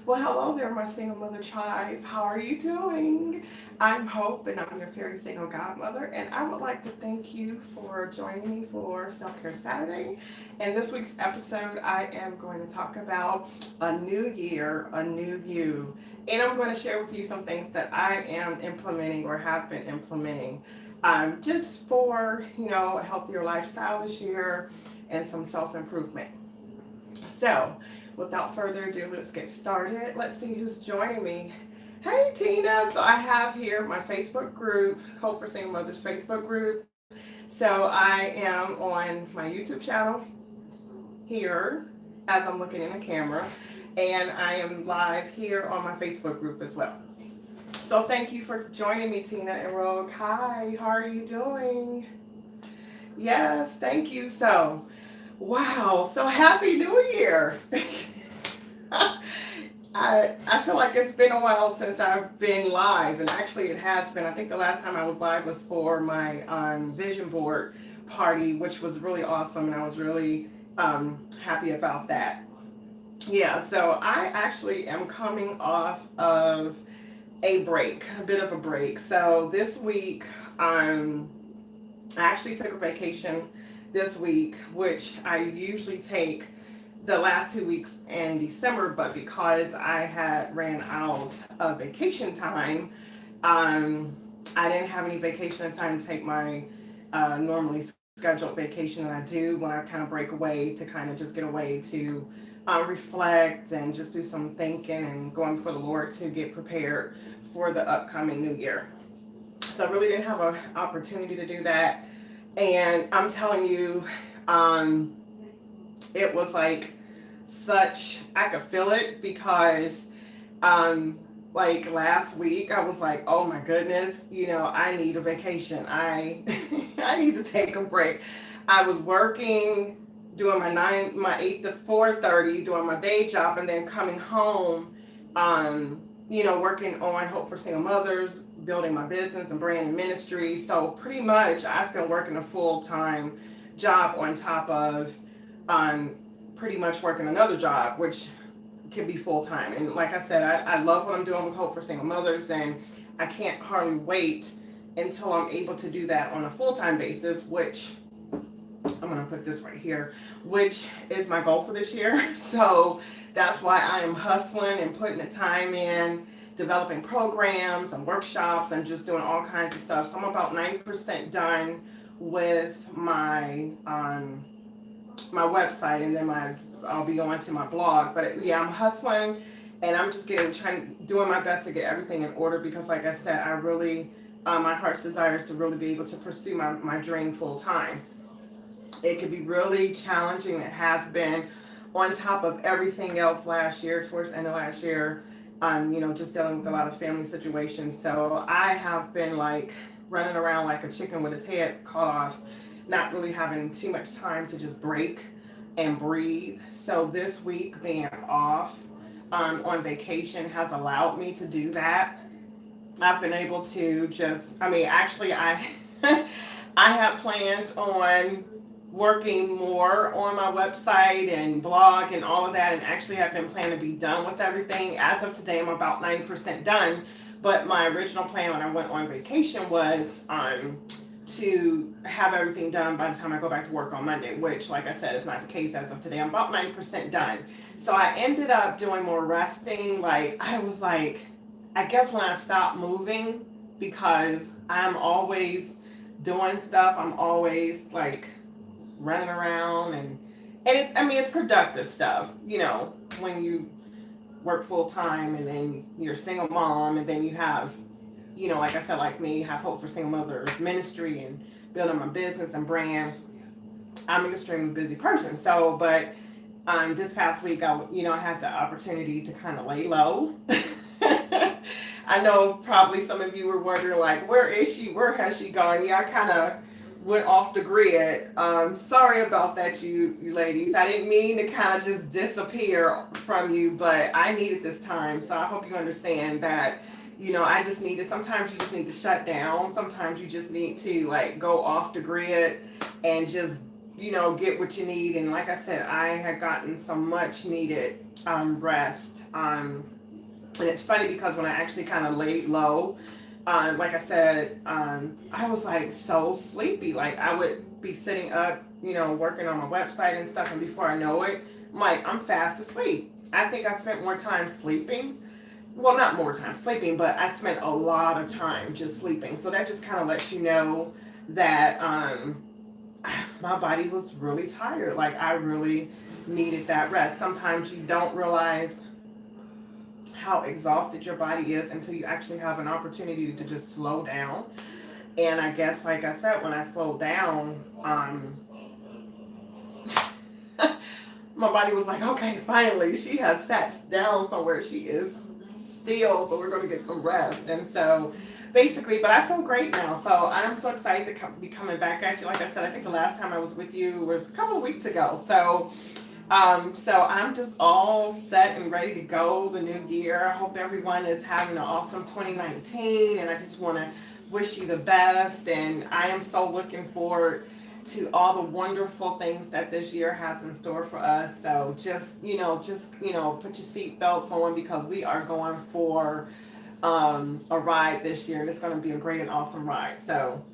Well, hello there, my single mother tribe. How are you doing? I'm Hope, and I'm your fairy single godmother. And I would like to thank you for joining me for Self Care Saturday. In this week's episode, I am going to talk about a new year, a new you. And I'm going to share with you some things that I am implementing or have been implementing just for, a healthier lifestyle this year and some self improvement. So, without further ado, let's get started. Let's see who's joining me. Hey, Tina. So, I have here my Facebook group, Hope for Single Mothers Facebook group. So, I am on my YouTube channel here as I'm looking in the camera, and I am live here on my Facebook group as well. So, thank you for joining me, Tina and Rogue. Hi, how are you doing? Yes, thank you. So, wow, so happy New Year! I feel like it's been a while since I've been live, and actually it has been. I think the last time I was live was for my vision board party, which was really awesome, and I was really happy about that. Yeah, so I actually am coming off of a break, a bit of a break. So this week, I actually took a vacation this week, which I usually take the last 2 weeks in December, but because I had ran out of vacation time, I didn't have any vacation time to take my normally scheduled vacation that I do when I kind of break away to kind of just get away to reflect and just do some thinking and going before the Lord to get prepared for the upcoming new year. So I really didn't have an opportunity to do that. And I'm telling you, um, it was like such, I could feel it because um, like last week I was like, oh my goodness, I need a vacation. I need to take a break. I was working, doing my 8 to 4:30, doing my day job, and then coming home, working on Hope for Single Mothers, building my business and brand and ministry. So pretty much I've been working a full-time job on top of um, pretty much working another job, which can be full time. And like I said, I love what I'm doing with Hope for Single Mothers, and I can't hardly wait until I'm able to do that on a full time basis, which I'm going to put this right here, which is my goal for this year. So that's why I am hustling and putting the time in, developing programs and workshops and just doing all kinds of stuff. So I'm about 90% done with my website, and then I'll be on to my blog. But yeah, I'm hustling, and I'm just doing my best to get everything in order because, like I said, I really my heart's desire is to really be able to pursue my dream full time. It can be really challenging. It has been on top of everything else last year, towards the end of last year. Just dealing with a lot of family situations. So I have been like running around like a chicken with its head cut off, not really having too much time to just break and breathe. So this week being off on vacation has allowed me to do that. I've been able to actually, I I had planned on working more on my website and blog and all of that, and actually I've been planning to be done with everything. As of today, I'm about 90% done. But my original plan when I went on vacation was to have everything done by the time I go back to work on Monday, which, like I said, is not the case as of today. I'm about 90% done. So I ended up doing more resting. Like, I was like, I guess when I stopped moving, because I'm always doing stuff, I'm always like running around, and it's productive stuff, when you work full time and then you're a single mom and then you have, like I said, like me, have Hope for Single Mothers ministry and building my business and brand. I'm an extremely busy person. So, but this past week, I had the opportunity to kind of lay low. I know probably some of you were wondering, like, where is she? Where has she gone? Yeah, I kind of went off the grid. Sorry about that, you ladies. I didn't mean to kind of just disappear from you, but I needed this time. So I hope you understand that. I just needed. Sometimes you just need to shut down. Sometimes you just need to like go off the grid and just get what you need. And like I said, I had gotten some much needed rest. And it's funny because when I actually kind of laid low, like I said, I was like so sleepy. Like I would be sitting up, working on my website and stuff, and before I know it, I'm fast asleep. I think I spent more time sleeping. Well, not more time sleeping, but I spent a lot of time just sleeping. So that just kind of lets you know that my body was really tired. Like I really needed that rest. Sometimes you don't realize how exhausted your body is until you actually have an opportunity to just slow down. And I guess, like I said, when I slowed down, my body was like, okay, finally, she has sat down somewhere. She is still, so we're going to get some rest. And so, basically, but I feel great now. So I'm so excited to be coming back at you. Like I said, I think the last time I was with you was a couple of weeks ago. So I'm just all set and ready to go the new year. I hope everyone is having an awesome 2019, and I just want to wish you the best. And I am so looking forward to all the wonderful things that this year has in store for us. So just put your seatbelts on because we are going for a ride this year, and it's going to be a great and awesome ride. So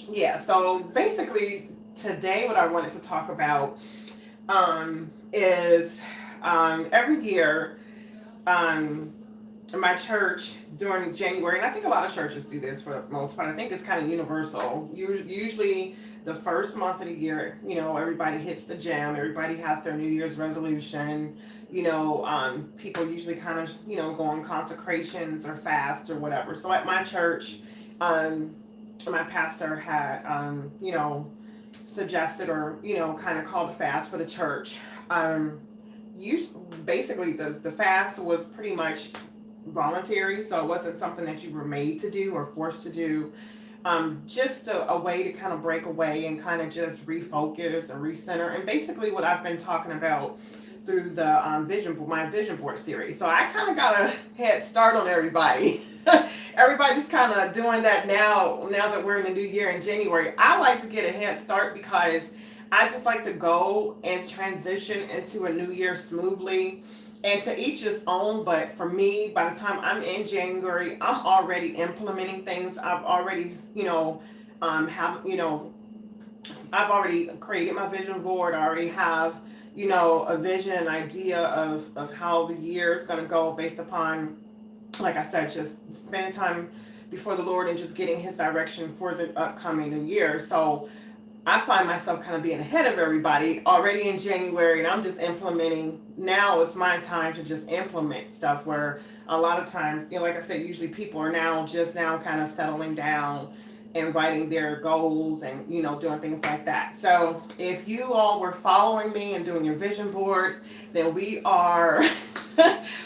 yeah, so basically today what I wanted to talk about is every year my church during January, and I think a lot of churches do this for the most part. I think it's kind of universal. Usually, the first month of the year, everybody hits the gym. Everybody has their New Year's resolution. People usually kind of, go on consecrations or fast or whatever. So at my church, um, my pastor had, suggested or kind of called a fast for the church. You basically the fast was pretty much voluntary, so it wasn't something that you were made to do or forced to do. Just a way to kind of break away and kind of just refocus and recenter. And basically, what I've been talking about through the my vision board series. So I kind of got a head start on everybody. Everybody's kind of doing that now. Now that we're in the new year in January, I like to get a head start because I just like to go and transition into a new year smoothly. And to each his own, but for me, by the time I'm in January, I'm already implementing things. I've already, I've already created my vision board. I already have, a vision, an idea of how the year is going to go based upon, like I said, just spending time before the Lord and just getting His direction for the upcoming new year. So I find myself kind of being ahead of everybody already in January, and I'm just implementing. Now it's my time to just implement stuff where a lot of times, like I said, usually people are now kind of settling down and writing their goals and, doing things like that. So if you all were following me and doing your vision boards, then we are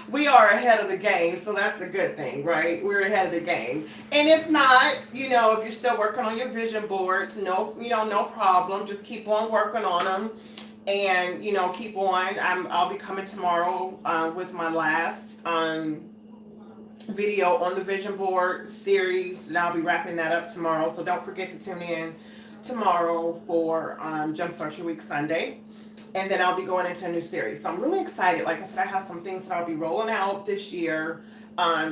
we are ahead of the game. So that's a good thing, right? We're ahead of the game. And if not, if you're still working on your vision boards, no problem. Just keep on working on them and, keep on. I'll be coming tomorrow with my last video on the vision board series, and I'll be wrapping that up tomorrow. So don't forget to tune in tomorrow for Jumpstart Your Week Sunday. And then I'll be going into a new series. So I'm really excited. Like I said, I have some things that I'll be rolling out this year,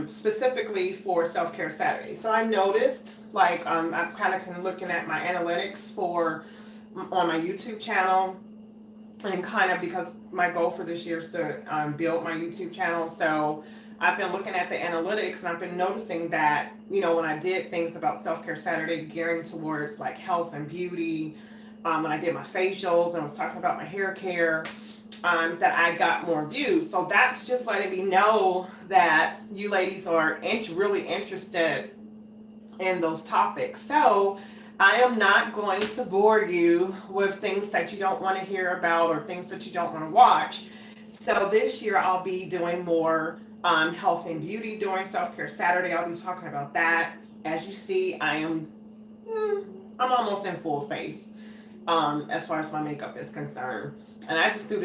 specifically for Self-Care Saturday. So I noticed, I've kind of been looking at my analytics on my YouTube channel, and kind of because my goal for this year is to build my YouTube channel. So I've been looking at the analytics, and I've been noticing that, when I did things about Self-Care Saturday gearing towards like health and beauty, when I did my facials and I was talking about my hair care, that I got more views. So that's just letting me know that you ladies are really interested in those topics. So I am not going to bore you with things that you don't want to hear about or things that you don't want to watch. So this year I'll be doing more health and beauty during Self-Care Saturday. I'll be talking about that. As you see, I'm almost in full face as far as my makeup is concerned. And I just do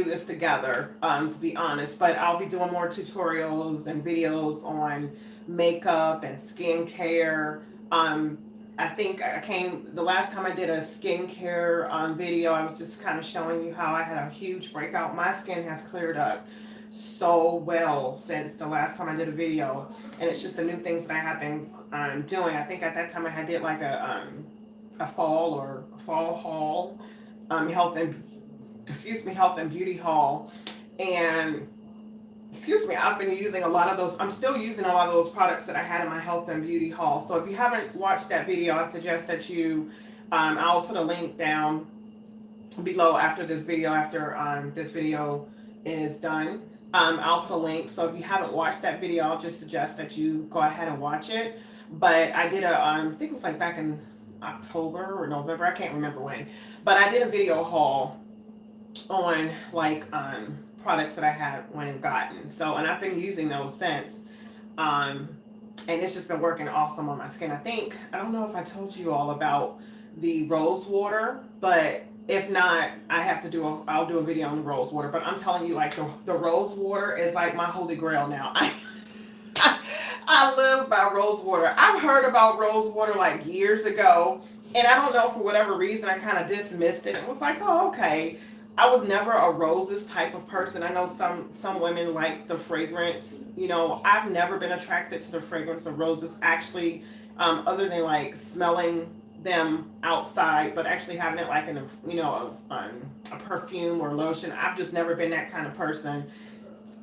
this together, to be honest. But I'll be doing more tutorials and videos on makeup and skincare. I think the last time I did a skincare video, I was just kind of showing you how I had a huge breakout. My skin has cleared up so well since the last time I did a video, and it's just the new things that I have been doing. I think at that time I had did like a fall haul, health and health and beauty haul, and I've been using a lot of those. I'm still using a lot of those products that I had in my health and beauty haul. So if you haven't watched that video, I suggest that you, I'll put a link down below after this video, after this video is done. I'll put a link. So if you haven't watched that video, I'll just suggest that you go ahead and watch it. But I did I think it was like back in October or November, I can't remember when. But I did a video haul on like products that I had went and gotten. So, and I've been using those since. Um, and it's just been working awesome on my skin. I don't know if I told you all about the rose water, but if not, I'll do a video on the rose water. But I'm telling you, like the rose water is like my holy grail now. I live by rose water. I've heard about rose water like years ago, and I don't know, for whatever reason I kind of dismissed it. It was like, oh, okay. I was never a roses type of person. I know some women like the fragrance. You know, I've never been attracted to the fragrance of roses. Actually, other than like smelling them outside, but actually having it like in a perfume or lotion. I've just never been that kind of person.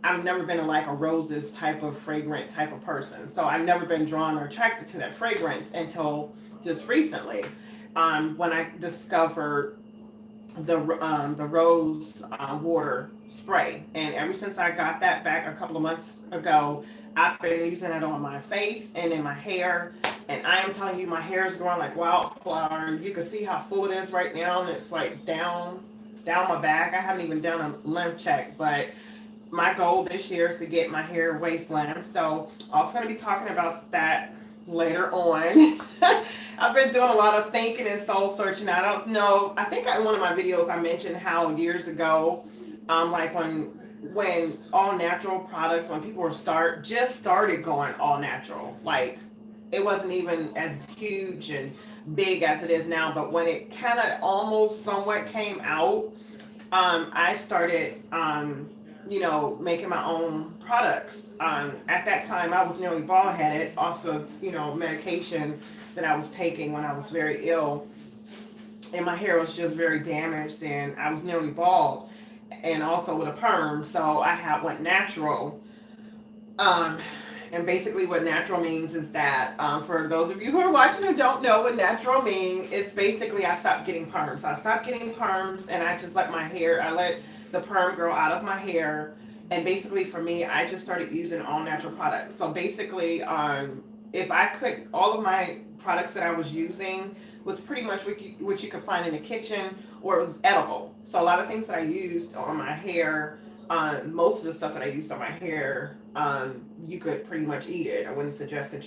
I've never been like a roses type of fragrant type of person. So I've never been drawn or attracted to that fragrance until just recently, when I discovered the rose water spray. And ever since I got that back a couple of months ago, I've been using it on my face and in my hair. And I am telling you, my hair is growing like wildflower. You can see how full it is right now, and it's like down my back. I haven't even done a length check, but my goal this year is to get my hair waist length. So also going to be talking about that later on. I've been doing a lot of thinking and soul searching. I don't know. I think in one of my videos I mentioned how years ago, like when all natural products, when people just started going all natural, like it wasn't even as huge and big as it is now. But when it kind of almost somewhat came out, I started, making my own products. At that time, I was nearly bald headed off of, medication that I was taking when I was very ill. And my hair was just very damaged, and I was nearly bald, and also with a perm. So went natural. Um, and basically, what natural means is that, for those of you who are watching who don't know what natural means, it's basically I stopped getting perms. I stopped getting perms, and I just I let the perm grow out of my hair. And basically, for me, I just started using all natural products. So basically, if I could, all of my products that I was using was pretty much what you could find in the kitchen, or it was edible. So a lot of things that I used on my hair, most of the stuff that I used on my hair, you could pretty much eat it. I wouldn't suggest that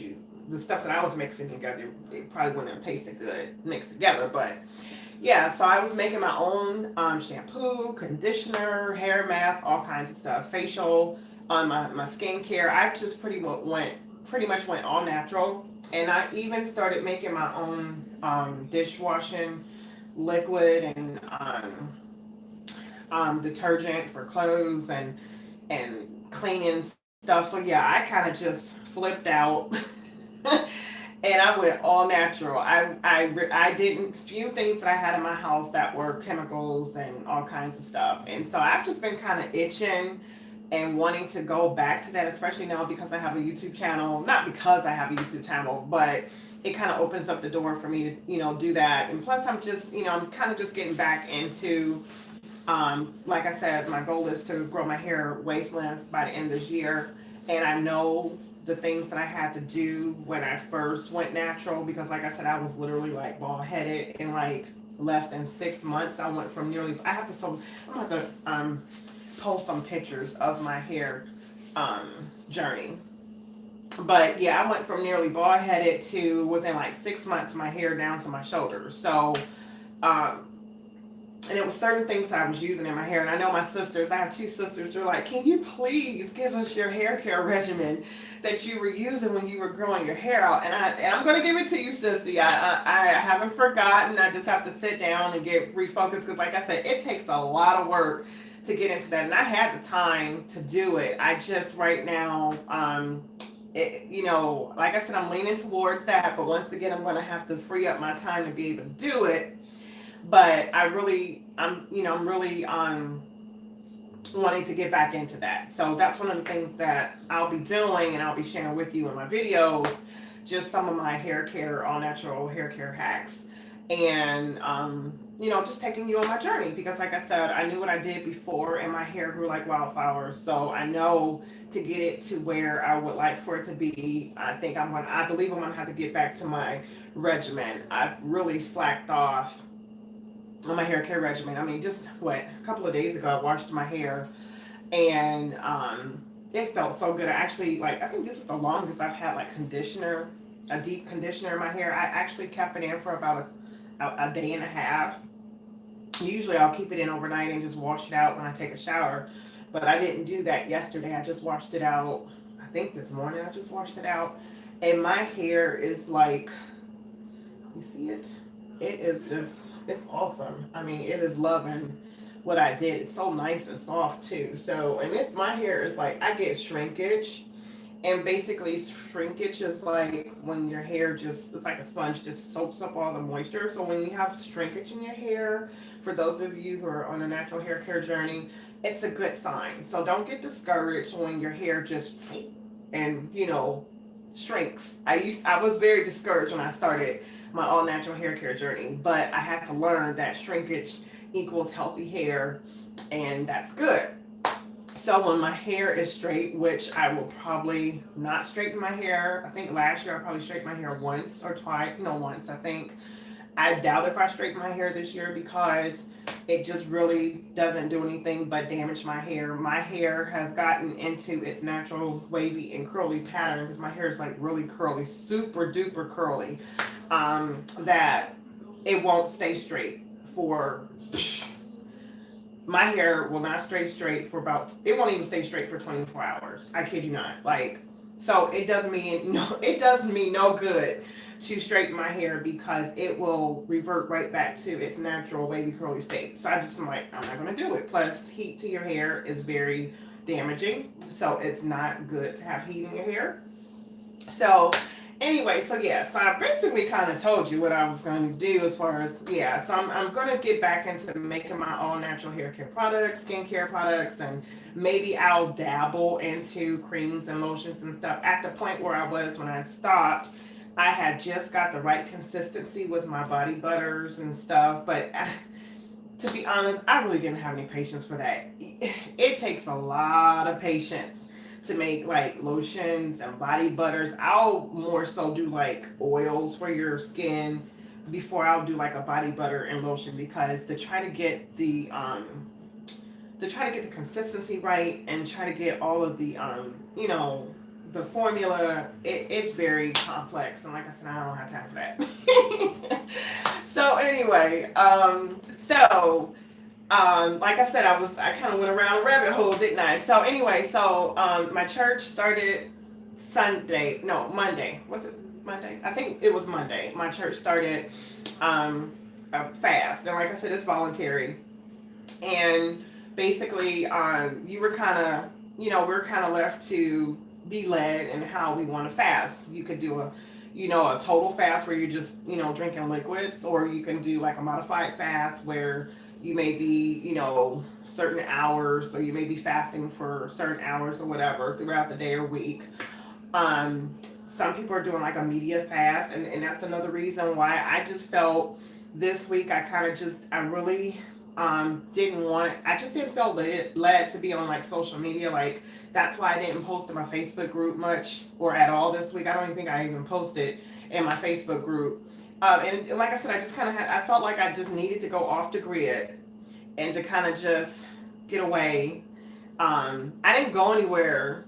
the stuff that I was mixing together, it probably wouldn't have tasted good mixed together. But yeah, so I was making my own shampoo, conditioner, hair mask, all kinds of stuff, facial, my skincare. I just pretty much went all natural. And I even started making my own dishwashing liquid and detergent for clothes and cleaning stuff. So yeah, I kind of just flipped out. And I went all natural. I didn't few things that I had in my house that were chemicals and all kinds of stuff. And so I've just been kind of itching and wanting to go back to that, especially now because I have a YouTube channel. Not because I have a YouTube channel, but it kind of opens up the door for me to, do that. And plus I'm just, I'm kind of just getting back into, like I said, my goal is to grow my hair waist length by the end of this year. And I know the things that I had to do when I first went natural, because like I said, I was literally like bald headed in like less than 6 months. I went from nearly, I'm gonna have to post some pictures of my hair journey. But yeah, I went from nearly bald headed to within like 6 months, my hair down to my shoulders. So, and it was certain things that I was using in my hair. And I know my sisters, I have 2 sisters, they're like, can you please give us your hair care regimen that you were using when you were growing your hair out? And I'm going to give it to you, sissy. I haven't forgotten. I just have to sit down and get refocused, because like I said, it takes a lot of work to get into that, and I had the time to do it. I just right now, like I said, I'm leaning towards that, but once again, I'm going to have to free up my time to be able to do it. But I'm really wanting to get back into that. So that's one of the things that I'll be doing, and I'll be sharing with you in my videos, just some of my hair care, all natural hair care hacks, and just taking you on my journey, because like I said, I knew what I did before, and my hair grew like wildflowers. So I know to get it to where I would like for it to be, I believe I'm gonna have to get back to my regimen. I've really slacked off on my hair care regimen. I mean, just a couple of days ago, I washed my hair, and it felt so good. I actually, I think this is the longest I've had conditioner, a deep conditioner in my hair. I actually kept it in for about a day and a half. Usually I'll keep it in overnight and just wash it out when I take a shower, but I didn't do that yesterday. I just washed it out. I think this morning I just washed it out, and my hair is you see it? It is just, it's awesome. I mean, it is loving what I did. It's so nice and soft too. So, and my hair is I get shrinkage, and basically shrinkage is when your hair it's like a sponge, just soaks up all the moisture. So when you have shrinkage in your hair, for those of you who are on a natural hair care journey, it's a good sign. So don't get discouraged when your hair just and shrinks. I was very discouraged when I started my all natural hair care journey, but I had to learn that shrinkage equals healthy hair, and that's good. So when my hair is straight, which I will probably not straighten my hair. I think last year I probably straightened my hair once or twice. No, once I think. I doubt if I straighten my hair this year, because it just really doesn't do anything but damage my hair. My hair has gotten into its natural wavy and curly pattern, because my hair is really curly, super duper curly, that it won't stay straight for. My hair will not stay straight for it won't even stay straight for 24 hours. I kid you not. So it doesn't mean no good to straighten my hair, because it will revert right back to its natural wavy curly state. So I'm not going to do it. Plus, heat to your hair is very damaging. So it's not good to have heat in your hair. So anyway, so I basically kind of told you what I was going to do as far as, so I'm going to get back into making my all natural hair care products, skincare products, and maybe I'll dabble into creams and lotions and stuff. At the point where I was when I stopped, I had just got the right consistency with my body butters and stuff, but to be honest, I really didn't have any patience for that. It takes a lot of patience to make lotions and body butters. I'll more so do oils for your skin before I'll do a body butter and lotion, because to try to get the consistency right, and try to get all of the the formula, it's very complex, and like I said, I don't have time for that. So anyway, like I said, I kind of went around a rabbit hole, didn't I? So anyway, my church started Monday. Was it Monday? I think it was Monday. My church started a fast, and like I said, it's voluntary. And basically, we're kind of left to be led in how we want to fast. You could do a total fast where you're just drinking liquids, or you can do a modified fast where you may be certain hours, or you may be fasting for certain hours or whatever throughout the day or week. Some people are doing a media fast, and that's another reason why I just felt this week I really didn't feel led to be on social media. That's why I didn't post in my Facebook group much, or at all this week. I don't even think I even posted in my Facebook group. And like I said, I felt like I just needed to go off the grid and to kind of just get away. I didn't go anywhere,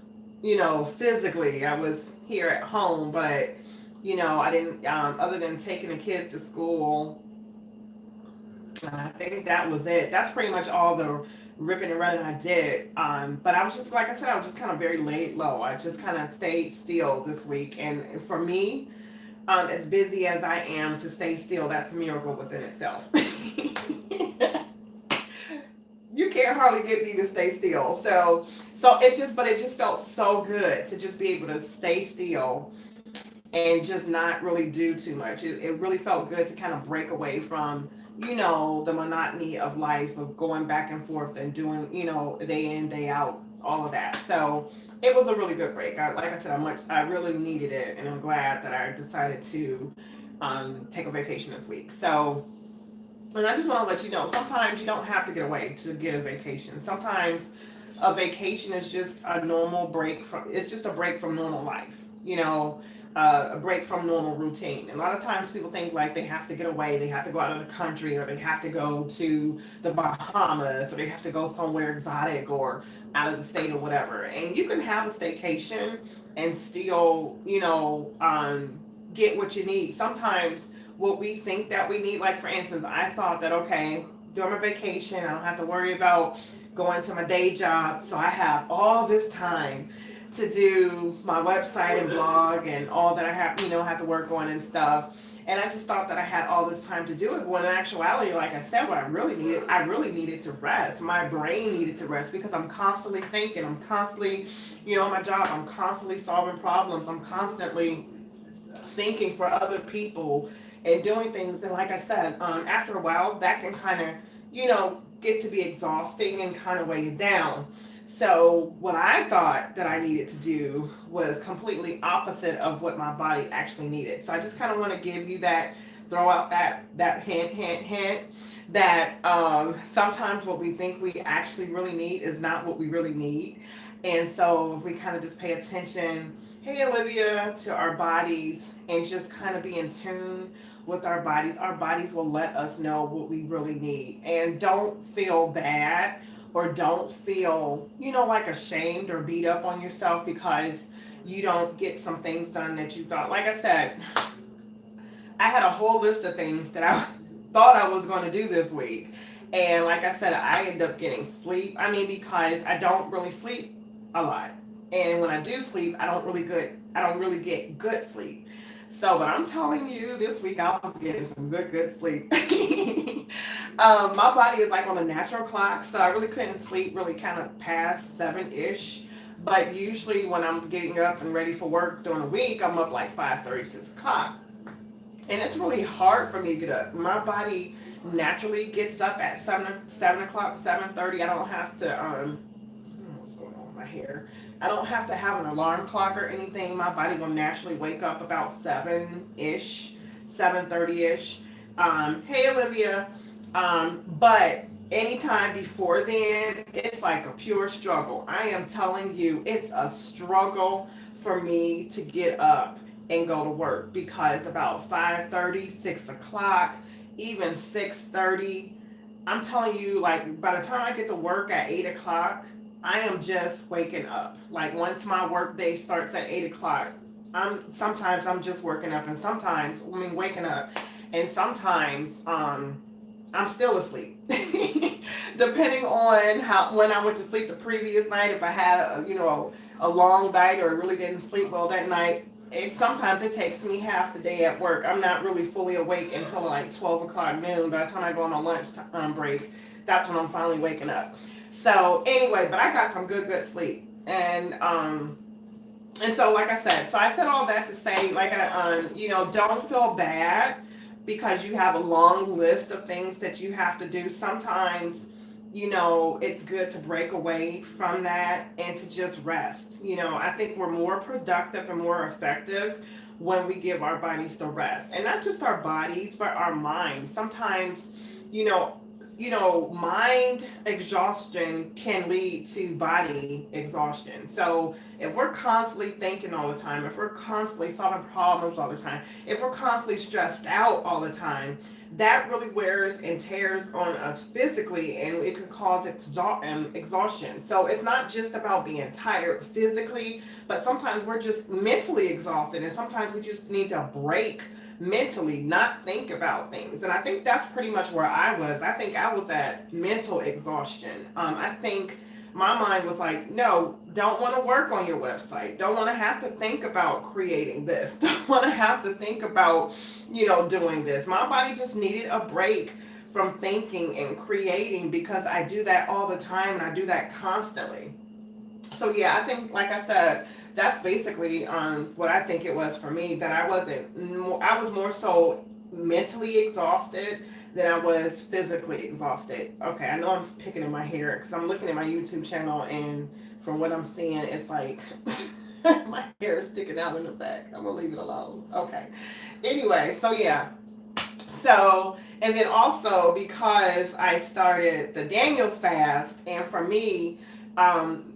physically. I was here at home, but I didn't, other than taking the kids to school. I think that was it. That's pretty much all the ripping and running I did. But I was just, like I said, I was just kind of very laid low. I just kind of stayed still this week. And for me, as busy as I am, to stay still, that's a miracle within itself. You can't hardly get me to stay still. But it just felt so good to just be able to stay still and just not really do too much. It really felt good to kind of break away from, the monotony of life of going back and forth and doing, day in, day out, all of that. So it was a really good break. Like I said, I really needed it, and I'm glad that I decided to take a vacation this week. So, and I just want to let you know, sometimes you don't have to get away to get a vacation. Sometimes a vacation is just a normal break from. It's just a break from normal life. A break from normal routine. And a lot of times people think like they have to get away, they have to go out of the country, or they have to go to the Bahamas, or they have to go somewhere exotic or out of the state or whatever. And you can have a staycation and still, get what you need. Sometimes what we think that we need, like for instance, I thought that okay, during my vacation, I don't have to worry about going to my day job, so I have all this time to do my website and blog and all that I have to work on and stuff. And I just thought that I had all this time to do it. When in actuality, like I said, what I really needed to rest. My brain needed to rest because I'm constantly thinking. I'm constantly, on my job, I'm constantly solving problems. I'm constantly thinking for other people and doing things. And like I said, after a while, that can kind of, get to be exhausting and kind of weigh you down. So what I thought that I needed to do was completely opposite of what my body actually needed. So I just kind of want to give you that, throw out that hint that sometimes what we think we actually really need is not what we really need. And so if we kind of just pay attention, hey Olivia, to our bodies and just kind of be in tune with our bodies will let us know what we really need. And don't feel bad or don't feel, like ashamed or beat up on yourself because you don't get some things done that you thought. Like I said, I had a whole list of things that I thought I was going to do this week. And like I said, I end up getting sleep. I mean, because I don't really sleep a lot. And when I do sleep, I don't really get good sleep. So, but I'm telling you, this week I was getting some good sleep. My body is like on a natural clock, so I really couldn't sleep really kind of past 7-ish. But usually when I'm getting up and ready for work during the week, I'm up like 5:30, 6 o'clock. And it's really hard for me to get up. My body naturally gets up at 7 o'clock, 7:30. I don't have to what's going on with my hair. I don't have to have an alarm clock or anything. My body will naturally wake up about 7-ish, 7:30-ish. Hey Olivia. But anytime before then, it's like a pure struggle. I am telling you, it's a struggle for me to get up and go to work because about 5:30, 6 o'clock, even 6:30, I'm telling you, like by the time I get to work at 8 o'clock, I am just waking up. Like once my work day starts at 8 o'clock, I'm just working up, and sometimes waking up, and sometimes I'm still asleep. Depending on how when I went to sleep the previous night, if I had a long night or really didn't sleep well that night, sometimes it takes me half the day at work. I'm not really fully awake until like 12 o'clock noon. By the time I go on my lunch break, that's when I'm finally waking up. So anyway, but I got some good sleep, and so like I said all that to say, like don't feel bad because you have a long list of things that you have to do. Sometimes, it's good to break away from that and to just rest. I think we're more productive and more effective when we give our bodies the rest. And not just our bodies, but our minds. Sometimes, you know, mind exhaustion can lead to body exhaustion. So if we're constantly thinking all the time, if we're constantly solving problems all the time, if we're constantly stressed out all the time, that really wears and tears on us physically, and it could cause exhaustion. So it's not just about being tired physically, but sometimes we're just mentally exhausted, and sometimes we just need to break mentally, not think about things. And I think that's pretty much where I was. I think I was at mental exhaustion. I think my mind was like, no, don't want to work on your website. Don't want to have to think about creating this. Don't want to have to think about, doing this. My body just needed a break from thinking and creating, because I do that all the time and I do that constantly. So yeah, I think, like I said, that's basically what I think it was for me. That I wasn't, I was more so mentally exhausted than I was physically exhausted. Okay, I know I'm picking in my hair because I'm looking at my YouTube channel, and from what I'm seeing, it's like my hair is sticking out in the back. I'm gonna leave it alone. Okay. Anyway, so yeah, so, and then also because I started the Daniel's fast, and for me,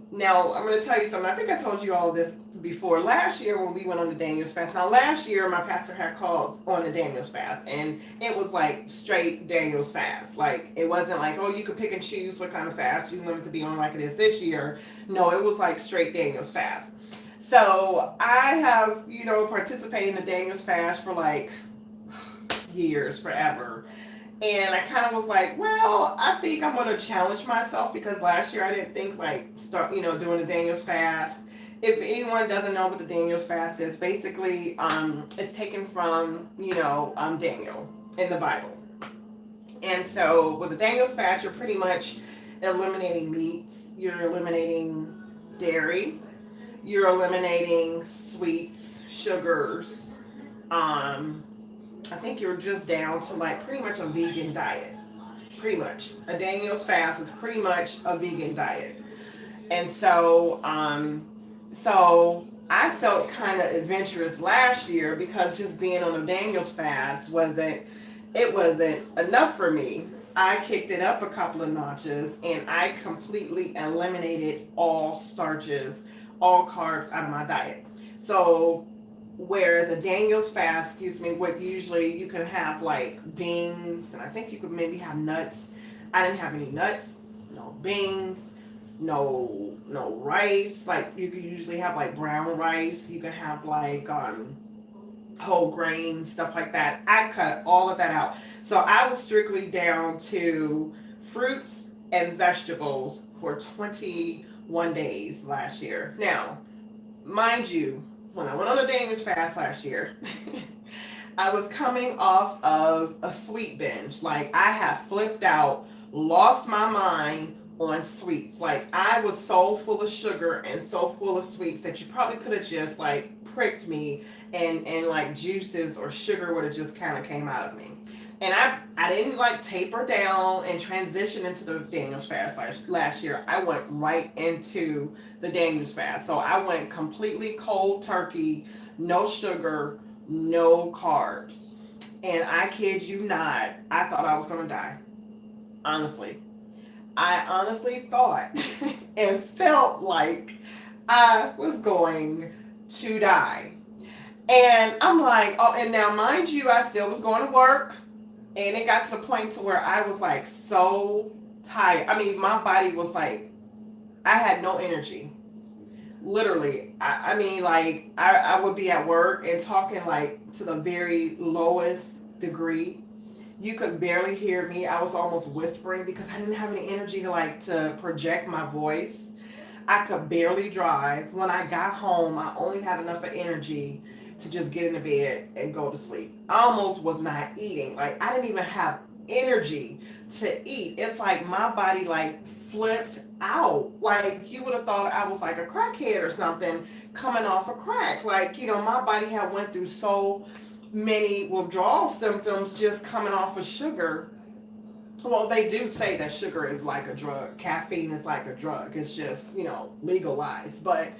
now I'm going to tell you something. I think I told you all this before. Last year when we went on the Daniel's fast, now last year my pastor had called on the Daniel's fast, and it was like straight Daniel's fast. Like, it wasn't like, oh, you could pick and choose what kind of fast you wanted to be on like it is this year. No, it was like straight Daniel's fast. So I have, participated in the Daniel's fast for like years, forever. And I kind of was like, well, I think I'm going to challenge myself, because last year I didn't think like start, doing the Daniel's fast. If anyone doesn't know what the Daniel's fast is, basically, it's taken from, Daniel in the Bible. And so with the Daniel's fast, you're pretty much eliminating meats, you're eliminating dairy, you're eliminating sweets, sugars, I think you're just down to like pretty much a vegan diet. Pretty much. A Daniel's fast is pretty much a vegan diet. And so I felt kind of adventurous last year, because just being on a Daniel's fast wasn't enough for me. I kicked it up a couple of notches, and I completely eliminated all starches, all carbs out of my diet. So whereas a Daniel's fast, what usually you can have like beans, and I think you could maybe have nuts. I didn't have any nuts, no beans, no rice. Like, you could usually have like brown rice. You can have like whole grains, stuff like that. I cut all of that out. So I was strictly down to fruits and vegetables for 21 days last year. Now, mind you, when I went on a Danish fast last year, I was coming off of a sweet binge. Like, I had flipped out, lost my mind on sweets. Like, I was so full of sugar and so full of sweets that you probably could have just like pricked me, and like juices or sugar would have just kind of came out of me. And I didn't like taper down and transition into the Daniel's fast last year. I went right into the Daniel's fast. So I went completely cold turkey, no sugar, no carbs. And I kid you not, I thought I was going to die. Honestly. I honestly thought and felt like I was going to die. And I'm like, oh, and now mind you, I still was going to work. And it got to the point to where I was like so tired. I mean, my body was like, I had no energy. Literally. I mean, like, I would be at work and talking like to the very lowest degree. You could barely hear me. I was almost whispering because I didn't have any energy to project my voice. I could barely drive. When I got home, I only had enough of energy to just get into bed and go to sleep. I almost was not eating. Like, I didn't even have energy to eat. It's like my body like flipped out. Like, you would have thought I was like a crackhead or something coming off a crack. Like, my body had went through so many withdrawal symptoms just coming off of sugar. Well, they do say that sugar is like a drug. Caffeine is like a drug. It's just, legalized. But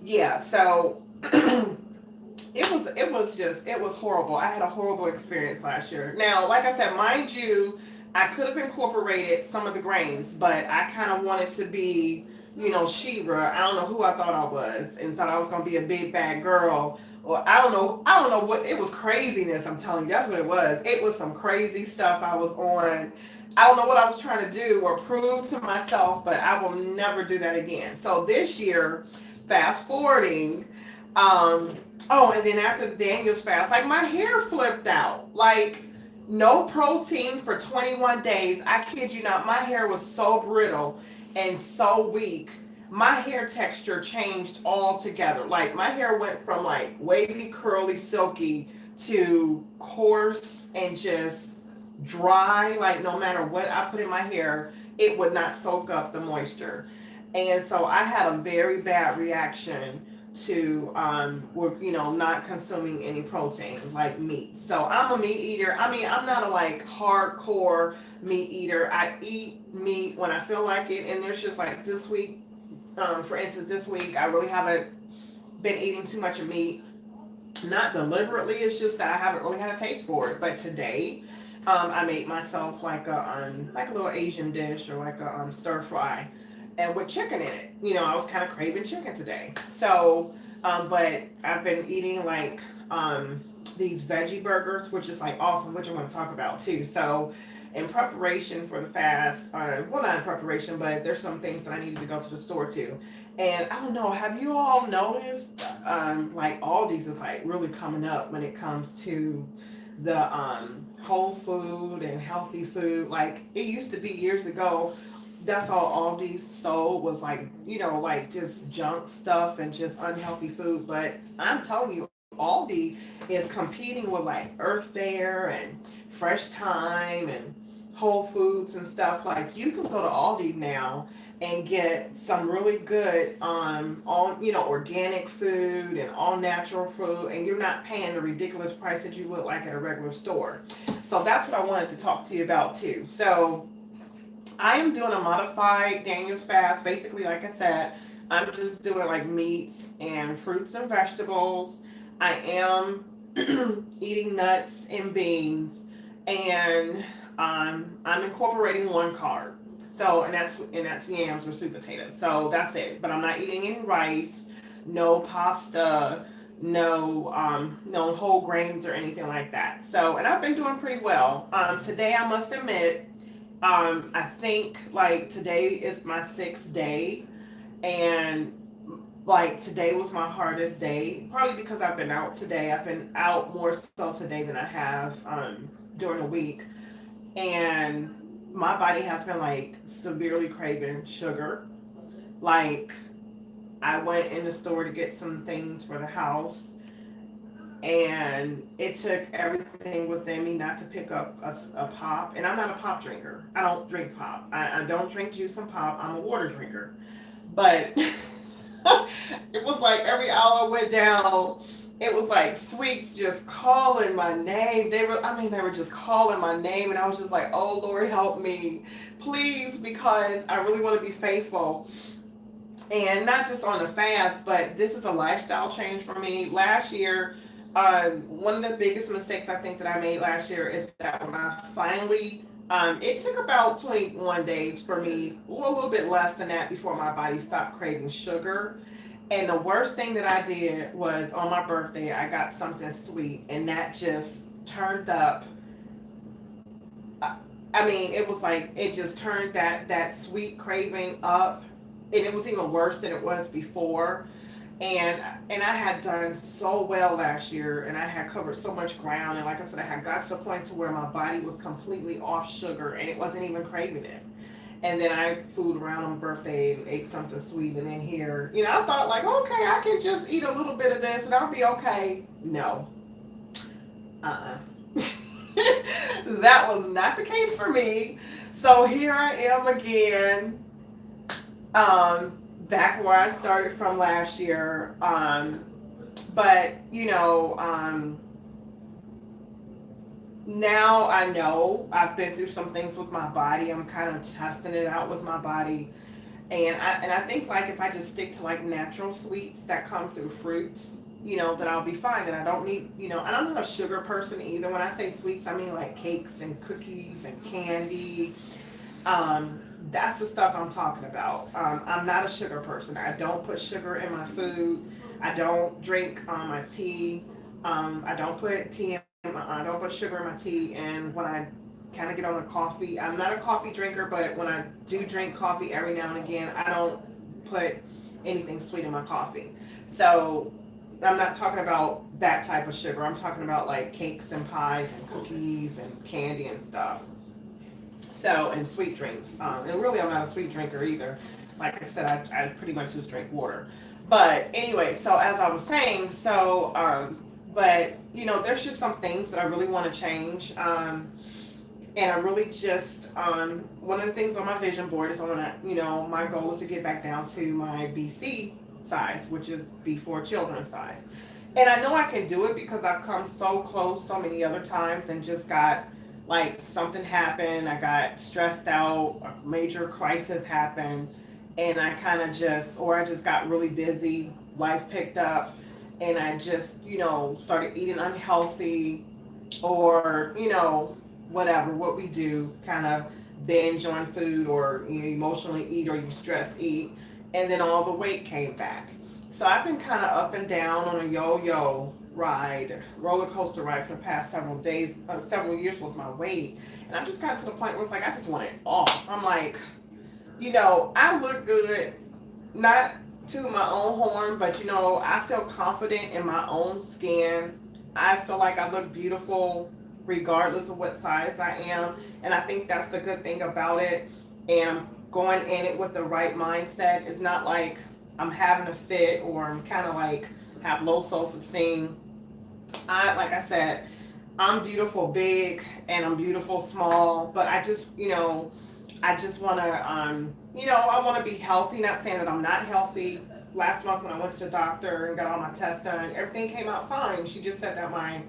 yeah, so it was horrible. I had a horrible experience last year. Now, like I said, mind you, I could have incorporated some of the grains, but I kind of wanted to be, Shebra. I don't know who I thought I was, and thought I was gonna be a big bad girl. Or I don't know what it was. Craziness, I'm telling you, that's what it was. It was some crazy stuff I was on. I don't know what I was trying to do or prove to myself, but I will never do that again. So this year, fast forwarding, and then after the Daniel's fast, like, my hair flipped out. Like, no protein for 21 days. I kid you not, my hair was so brittle and so weak. My hair texture changed altogether. Like, my hair went from like wavy, curly, silky to coarse and just dry, like no matter what I put in my hair, it would not soak up the moisture. And so I had a very bad reaction to with not consuming any protein like meat. So I'm a meat eater. I mean, I'm not a like hardcore meat eater. I eat meat when I feel like it, and there's just like this week, for instance, this week I really haven't been eating too much of meat. Not deliberately, it's just that I haven't really had a taste for it. But today, I made myself like a little Asian dish or like a stir fry, and with chicken in it. I was kind of craving chicken today. So, but I've been eating like these veggie burgers, which is like awesome, which I'm going to talk about too. So, in preparation for the fast, well, not in preparation, but there's some things that I needed to go to the store to. And I don't know, have you all noticed, like Aldi's is like really coming up when it comes to the whole food and healthy food. Like it used to be years ago, that's all Aldi's sold was like, like just junk stuff and just unhealthy food. But I'm telling you, Aldi is competing with like Earth Fare and Fresh Time and Whole Foods and stuff. Like you can go to Aldi now and get some really good all organic food and all natural food, and you're not paying the ridiculous price that you would like at a regular store. So that's what I wanted to talk to you about too. So I am doing a modified Daniel's fast. Basically, like I said, I'm just doing like meats and fruits and vegetables. I am eating nuts and beans, and I'm incorporating one carb. So and that's yams or sweet potatoes. So that's it. But I'm not eating any rice, no pasta, no whole grains or anything like that. So and I've been doing pretty well. Today I must admit, I think like today is my 6th day, and like today was my hardest day. Probably because I've been out today. I've been out more so today than I have during the week, and my body has been like severely craving sugar. Like I went in the store to get some things for the house, and it took everything within me not to pick up a pop. And I'm not a pop drinker. I don't drink pop. I don't drink juice and pop. I'm a water drinker. But it was like every hour I went down, it was like sweets just calling my name. They were just calling my name, and I was just like, oh Lord, help me, please, because I really want to be faithful. And not just on the fast, but this is a lifestyle change for me. Last year, one of the biggest mistakes I think that I made last year is that when I finally, it took about 21 days for me, or a little bit less than that, before my body stopped craving sugar. And the worst thing that I did was on my birthday, I got something sweet, and that just turned up. I mean, it was like it just turned that sweet craving up, and it was even worse than it was before. And I had done so well last year, and I had covered so much ground, and like I said, I had got to the point to where my body was completely off sugar, and it wasn't even craving it. And then I fooled around on my birthday and ate something sweet, and then here, I thought like, okay, I can just eat a little bit of this and I'll be okay. No, uh-uh. That was not the case for me. So here I am again, back where I started from last year. But now I know I've been through some things with my body. I'm kind of testing it out with my body. And I think like if I just stick to like natural sweets that come through fruits, that I'll be fine. That I don't need, and I'm not a sugar person either. When I say sweets, I mean like cakes and cookies and candy. That's the stuff I'm talking about. I'm not a sugar person. I don't put sugar in my food. I don't drink my tea. I don't put tea in I don't put sugar in my tea. And when I kind of get on a coffee, I'm not a coffee drinker, but when I do drink coffee every now and again, I don't put anything sweet in my coffee. So I'm not talking about that type of sugar. I'm talking about like cakes and pies and cookies and candy and stuff. So, and sweet drinks. And really, I'm not a sweet drinker either. Like I said, I pretty much just drink water. But anyway, so as I was saying, but there's just some things that I really want to change. And I really just, one of the things on my vision board is I want to, my goal is to get back down to my BC size, which is before children size. And I know I can do it because I've come so close so many other times and just got like something happened. I got stressed out, a major crisis happened, and I kind of just, or I just got really busy, life picked up, and I just, started eating unhealthy or whatever what we do, kind of binge on food, or emotionally eat, or you stress eat, and then all the weight came back. So I've been kind of up and down on a yo-yo ride, roller coaster ride for the past several days, several years with my weight, and I've just gotten to the point where it's like I just want it off. I'm like, I look good, not to my own horn, but I feel confident in my own skin. I feel like I look beautiful regardless of what size I am. And I think that's the good thing about it. And I'm going in it with the right mindset. It's not like I'm having a fit or I'm kind of like have low self-esteem. Like I said, I'm beautiful big and I'm beautiful small, but I just, I just want to, I want to be healthy. Not saying that I'm not healthy. Last month when I went to the doctor and got all my tests done, everything came out fine. She just said that my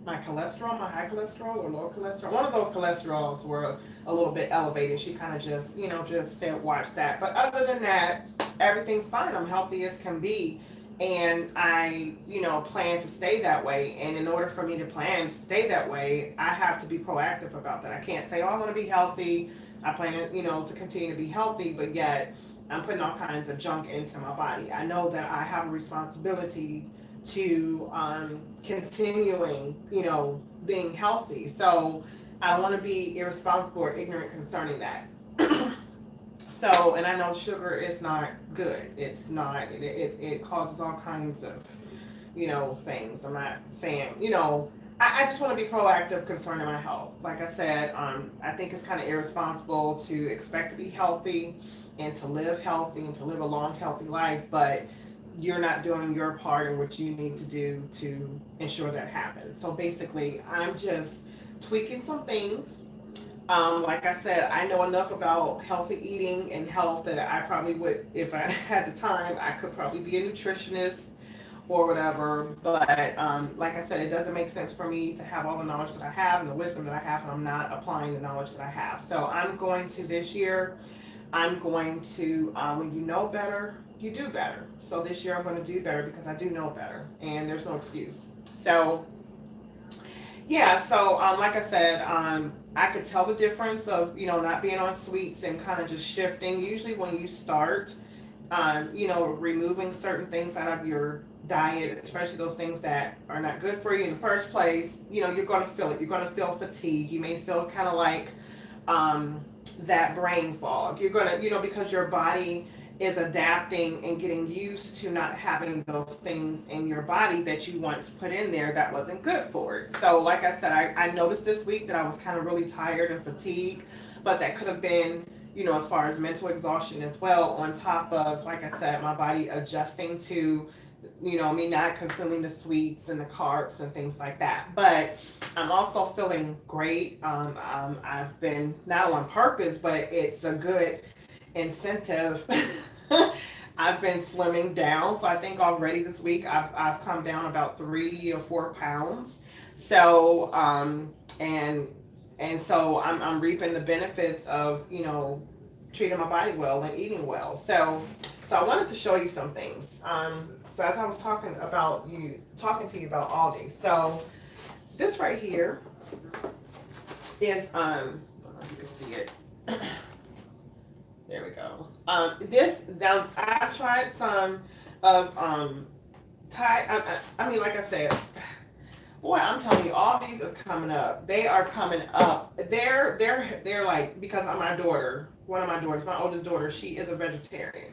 cholesterol, my high cholesterol or low cholesterol, one of those cholesterols were a little bit elevated. She kind of just, just said, watch that. But other than that, everything's fine. I'm healthy as can be. And I, plan to stay that way. And in order for me to plan to stay that way, I have to be proactive about that. I can't say, oh, I want to be healthy. I plan to, to continue to be healthy, but yet I'm putting all kinds of junk into my body. I know that I have a responsibility to continuing, being healthy. So I don't want to be irresponsible or ignorant concerning that. So, and I know sugar is not good. It's not. It causes all kinds of, things. I'm not saying, I just want to be proactive concerning my health. Like I said, I think it's kind of irresponsible to expect to be healthy and to live healthy and to live a long, healthy life, but you're not doing your part in what you need to do to ensure that happens. So basically, I'm just tweaking some things. Like I said, I know enough about healthy eating and health that I probably would, if I had the time, I could probably be a nutritionist or whatever. But like I said, it doesn't make sense for me to have all the knowledge that I have and the wisdom that I have, and I'm not applying the knowledge that I have. So I'm going to this year, I'm going to, when you know better, you do better. So this year I'm going to do better because I do know better, and there's no excuse. So yeah, so like I said, I could tell the difference of not being on sweets and kind of just shifting. Usually when you start, removing certain things out of your diet, especially those things that are not good for you in the first place, you're going to feel it. You're going to feel fatigue. You may feel kind of like that brain fog. You're going to, because your body is adapting and getting used to not having those things in your body that you once put in there that wasn't good for it. So like I said, I noticed this week that I was kind of really tired and fatigued, but that could have been, as far as mental exhaustion as well, on top of, like I said, my body adjusting to, me not consuming the sweets and the carbs and things like that. But I'm also feeling great. I've been, not on purpose, but it's a good incentive. I've been slimming down, so I think already this week I've come down about 3 or 4 pounds. So and so I'm reaping the benefits of treating my body well and eating well. So I wanted to show you some things. So as I was talking to you about Aldi. So this right here is I don't know if you can see it. There we go. This now I've tried some of Thai. I mean, like I said, boy, I'm telling you, all these is coming up. They are coming up. They're like, because of my daughter, one of my daughters, my oldest daughter, she is a vegetarian,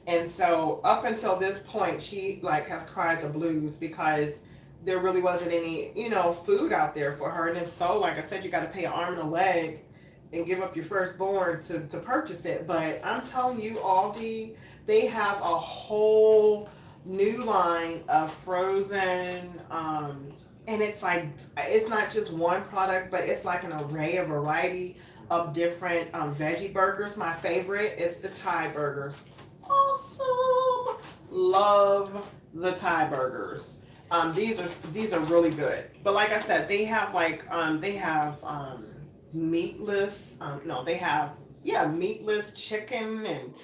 and so up until this point, she like has cried the blues because there really wasn't any food out there for her, and if so, like I said, you got to pay an arm and a leg and give up your firstborn to purchase it. But I'm telling you, Aldi, they have a whole new line of frozen and it's like it's not just one product, but it's like an array, a variety of different veggie burgers. My favorite is the Thai burgers. Awesome, love the Thai burgers. These are really good. But like I said, they have meatless. No, they have meatless chicken and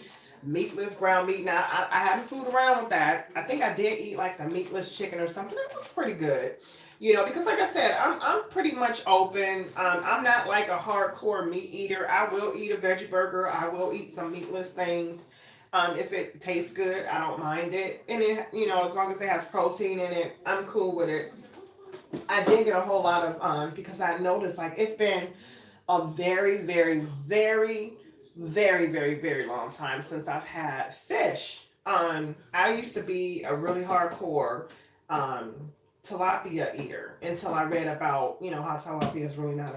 meatless ground meat. Now I haven't fooled around with that. I think I did eat like the meatless chicken or something. It was pretty good. Because like I said, I'm pretty much open. I'm not like a hardcore meat eater. I will eat a veggie burger. I will eat some meatless things. If it tastes good, I don't mind it. And as long as it has protein in it, I'm cool with it. I did get a whole lot of because I noticed like it's been a very, very, very, very, very, very long time since I've had fish. I used to be a really hardcore um, tilapia eater until I read about how tilapia is really not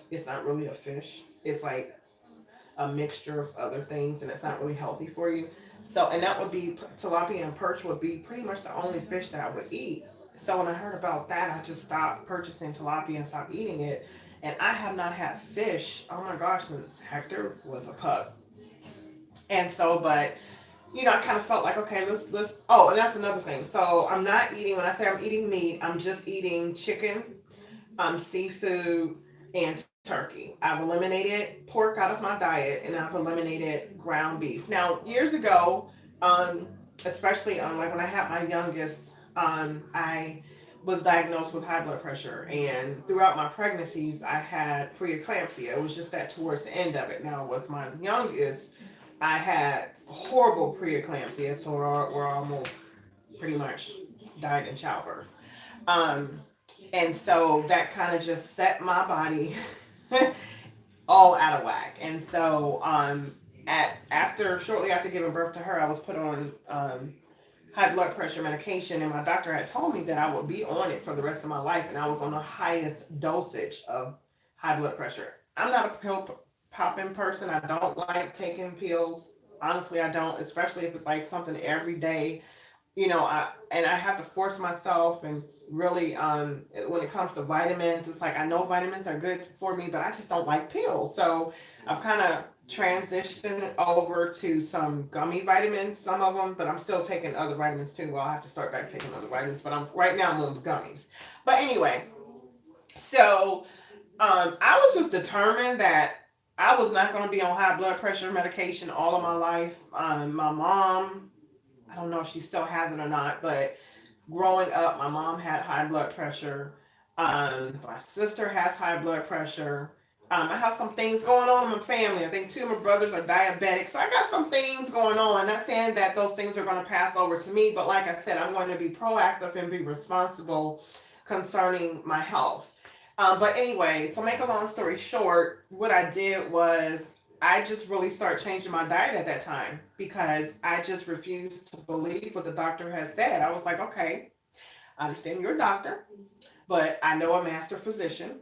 it's not really a fish. It's like a mixture of other things, and it's not really healthy for you. So, and that would be tilapia and perch would be pretty much the only fish that I would eat. So when I heard about that, I just stopped purchasing tilapia and stopped eating it. And I have not had fish, oh my gosh, since Hector was a pup. And so, but I kind of felt like, okay, let's. Oh, and that's another thing. So I'm not eating. When I say I'm eating meat, I'm just eating chicken, seafood, and turkey. I've eliminated pork out of my diet, and I've eliminated ground beef. Now, years ago, um, especially like when I had my youngest, I was diagnosed with high blood pressure, and throughout my pregnancies, I had preeclampsia. It was just that towards the end of it. Now, with my youngest, I had horrible preeclampsia, so we're almost pretty much died in childbirth. Um, and so that kind of just set my body all out of whack. And so at after shortly after giving birth to her, I was put on high blood pressure medication, and my doctor had told me that I would be on it for the rest of my life, and I was on the highest dosage of high blood pressure. I'm not a pill popping person. I don't like taking pills. Honestly, I don't, especially if it's like something every day. I have to force myself, and really when it comes to vitamins, it's like I know vitamins are good for me, but I just don't like pills. So I've kind of transitioned over to some gummy vitamins, some of them, but I'm still taking other vitamins too. Well, I'll have to start back taking other vitamins, but I'm right now I'm on the gummies. But anyway, so I was just determined that I was not going to be on high blood pressure medication all of my life. My mom, I don't know if she still has it or not, but growing up, my mom had high blood pressure. My sister has high blood pressure. I have some things going on in my family. I think two of my brothers are diabetic. So I got some things going on. Not saying that those things are going to pass over to me, but like I said, I'm going to be proactive and be responsible concerning my health. But anyway, so make a long story short, what I did was I just really started changing my diet at that time because I just refused to believe what the doctor had said. I was like, okay, I understand you're a doctor, but I know a master physician,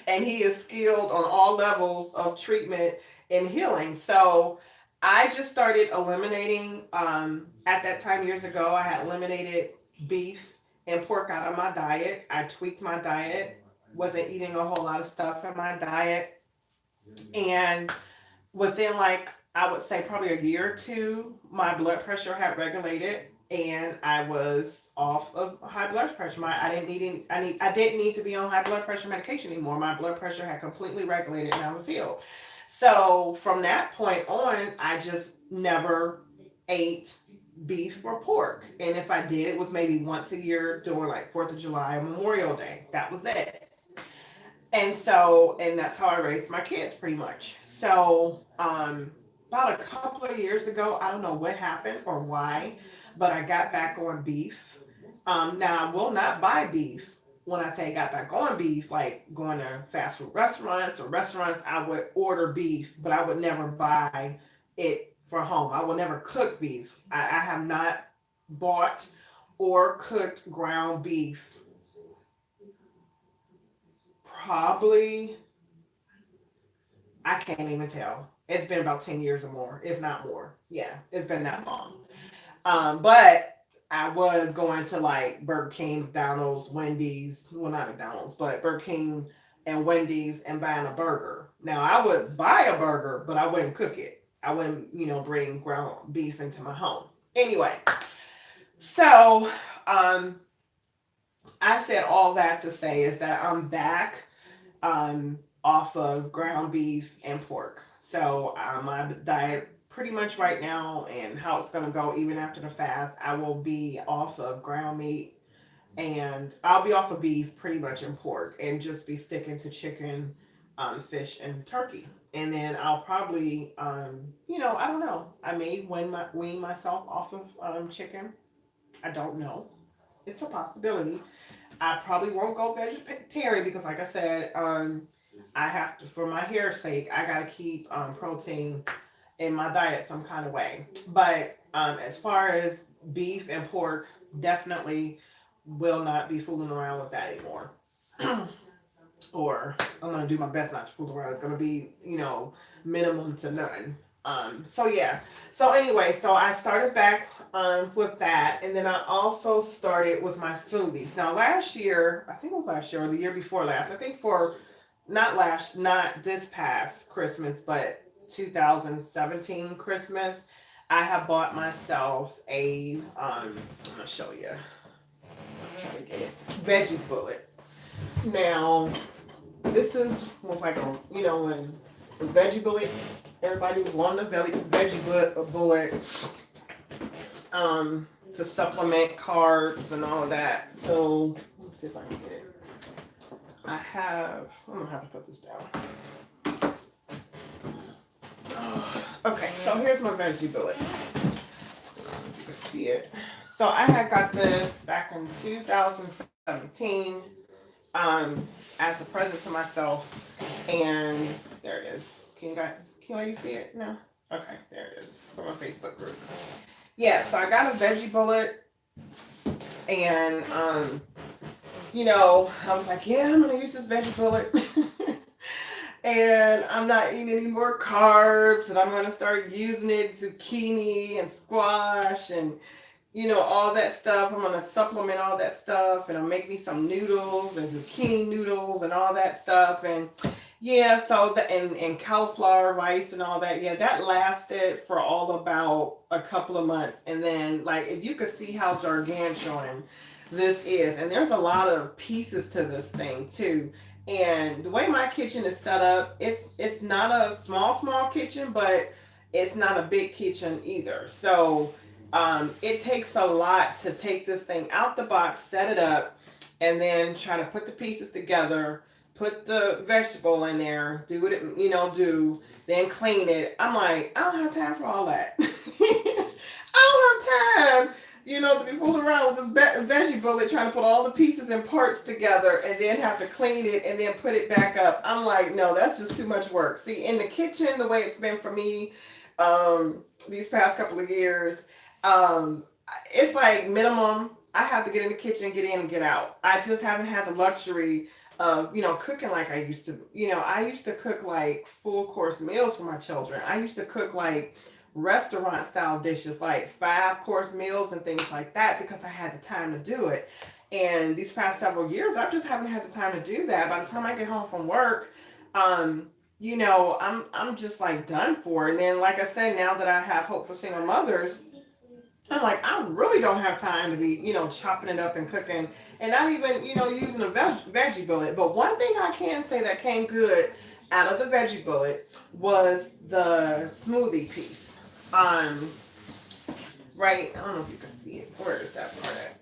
and he is skilled on all levels of treatment and healing. So I just started eliminating, at that time years ago, I had eliminated beef and pork out of my diet. I tweaked my diet, wasn't eating a whole lot of stuff in my diet. And within like I would say probably a year or two, my blood pressure had regulated, and I was off of high blood pressure. I didn't need to be on high blood pressure medication anymore. My blood pressure had completely regulated, and I was healed. So from that point on, I just never ate beef or pork. And if I did, it was maybe once a year during like 4th of July, Memorial Day. That was it. And that's how I raised my kids pretty much. So about a couple of years ago, I don't know what happened or why, but I got back on beef. Now I will not buy beef. When I say got back on beef, like going to fast food restaurants or restaurants, I would order beef, but I would never buy it for home. I will never cook beef. I have not bought or cooked ground beef probably, I can't even tell. It's been about 10 years or more, if not more. Yeah, it's been that long. But I was going to like Burger King, McDonald's, Wendy's. Well, not McDonald's, but Burger King and Wendy's and buying a burger. Now, I would buy a burger, but I wouldn't cook it. I wouldn't, bring ground beef into my home. Anyway, so um, I said all that to say is that I'm back off of ground beef and pork. So my diet pretty much right now and how it's going to go even after the fast, I will be off of ground meat and I'll be off of beef pretty much and pork and just be sticking to chicken, fish and turkey. And then I'll probably, I don't know. I may wean myself off of chicken. I don't know. It's a possibility. I probably won't go vegetarian because, like I said, I have to, for my hair's sake, I gotta keep protein in my diet some kind of way. But as far as beef and pork, definitely will not be fooling around with that anymore. Or I'm gonna do my best not to fool around. It's gonna be, minimum to none. So yeah. So anyway, so I started back with that, and then I also started with my smoothies. Now last year, I think it was last year or the year before last. I think for not this past Christmas, but 2017 Christmas, I have bought myself a I'm gonna show you. I'm trying to get it. Veggie bullet. Now this was like a when the veggie bullet, everybody was wanting a veggie bullet to supplement carbs and all of that. So let's see if I can get it. I'm gonna have to put this down. Okay, so here's my veggie bullet. So you can see it. So I had got this back in 2017 as a present to myself, and there it is. Can you see it? No? Okay, there it is from my Facebook group. Yeah, so I got a veggie bullet, and I was like, yeah, I'm gonna use this veggie bullet. And I'm not eating any more carbs, and I'm gonna start using it zucchini and squash and all that stuff. I'm gonna supplement all that stuff, and I'll make me some noodles and zucchini noodles and all that stuff. And yeah, so and cauliflower rice and all that. Yeah, that lasted for all about a couple of months, and then like if you could see how gargantuan this is, and there's a lot of pieces to this thing too. And the way my kitchen is set up, it's not a small kitchen, but it's not a big kitchen either. So it takes a lot to take this thing out the box, set it up, and then try to put the pieces together, put the vegetable in there, do what it do, then clean it. I'm like, I don't have time for all that. I don't have time, to be fooling around with this veggie bullet trying to put all the pieces and parts together and then have to clean it and then put it back up. I'm like, no, that's just too much work. See, in the kitchen, the way it's been for me these past couple of years, it's like minimum. I have to get in the kitchen, get in and get out. I just haven't had the luxury of, cooking like I used to. I used to cook like full course meals for my children. I used to cook like restaurant style dishes, like 5-course meals and things like that, because I had the time to do it. And these past several years, I just haven't had the time to do that. By the time I get home from work, I'm just like done for. And then, like I said, now that I have Hope for Single Mothers, I'm like, I really don't have time to be, chopping it up and cooking and not even, using a veggie bullet. But one thing I can say that came good out of the veggie bullet was the smoothie piece. Right, I don't know if you can see it. Where is that part at?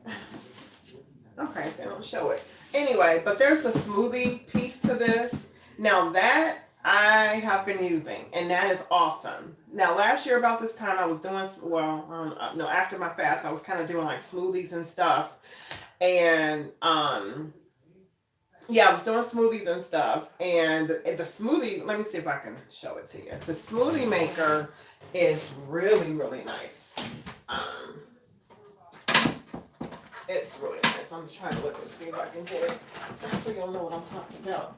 Okay, they don't show it. Anyway, but there's a smoothie piece to this. Now that I have been using, and that is awesome. Now, last year about this time, I was doing, after my fast, I was kind of doing like smoothies and stuff. And, yeah, I was doing smoothies and stuff. And the smoothie, let me see if I can show it to you. The smoothie maker is really, really nice. It's really nice. I'm trying to look and see if I can get it so you'll know what I'm talking about.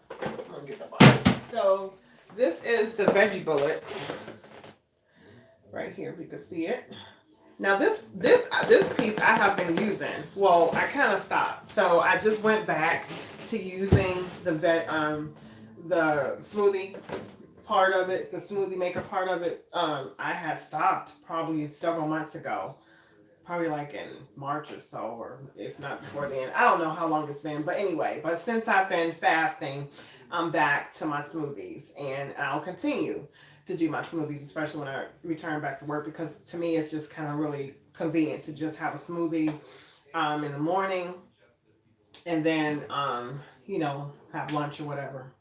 I'm gonna get the box. So this is the veggie bullet right here, if you can see it. Now this piece I have been using. Well, I kind of stopped, so I just went back to using the smoothie part of it, the smoothie maker part of it. I had stopped probably several months ago, probably like in March or so, or if not before then. I don't know how long it's been, but anyway. But since I've been fasting, I'm back to my smoothies, and I'll continue to do my smoothies, especially when I return back to work, because to me it's just kind of really convenient to just have a smoothie in the morning, and then have lunch or whatever.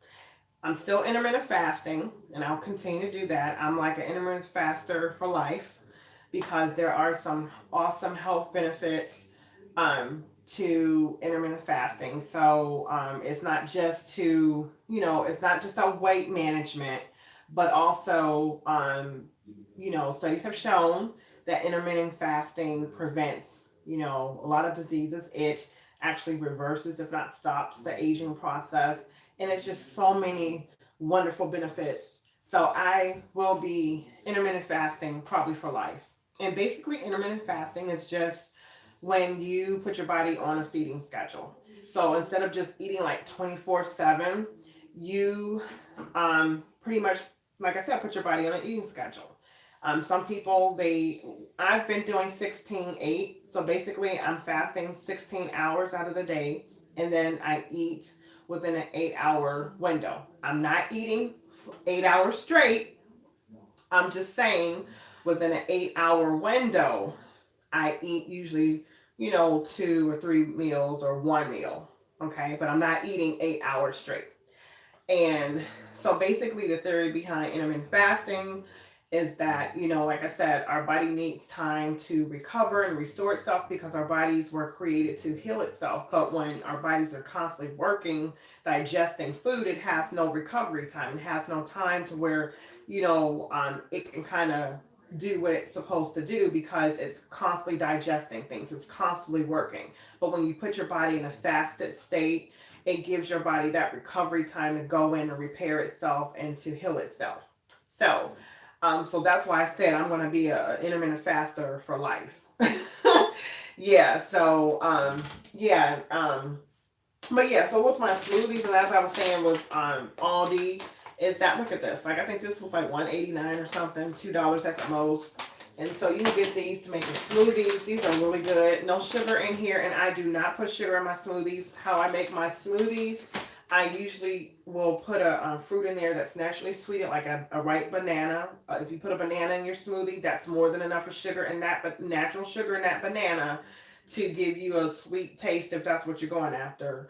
I'm still intermittent fasting, and I'll continue to do that. I'm like an intermittent faster for life because there are some awesome health benefits to intermittent fasting. So it's not just it's not just a weight management, but also, studies have shown that intermittent fasting prevents, a lot of diseases. It actually reverses, if not stops, the aging process. And it's just so many wonderful benefits. So I will be intermittent fasting probably for life. And basically, intermittent fasting is just when you put your body on a feeding schedule. So instead of just eating like 24/7, you pretty much, like I said, put your body on an eating schedule. Some people, I've been doing 16/8. So basically, I'm fasting 16 hours out of the day, and then I eat within an 8-hour window. I'm not eating 8 hours straight. I'm just saying within an 8-hour window, I eat usually, 2 or 3 meals or one meal. Okay. But I'm not eating 8 hours straight. And so basically, the theory behind intermittent fasting is that, like I said, our body needs time to recover and restore itself because our bodies were created to heal itself. But when our bodies are constantly working, digesting food, it has no recovery time. It has no time to where, it can kind of do what it's supposed to do because it's constantly digesting things, it's constantly working. But when you put your body in a fasted state, it gives your body that recovery time to go in and repair itself and to heal itself. So that's why I said I'm going to be an intermittent faster for life. Yeah. Yeah. But yeah. So with my smoothies, and as I was saying with Aldi, is that, look at this? Like, I think this was like 189 or something, $2 at the most. And so you can get these to make your smoothies. These are really good. No sugar in here, and I do not put sugar in my smoothies. How I make my smoothies, I usually will put a fruit in there that's naturally sweetened, like a ripe banana. If you put a banana in your smoothie, that's more than enough of sugar in that, but natural sugar in that banana to give you a sweet taste if that's what you're going after.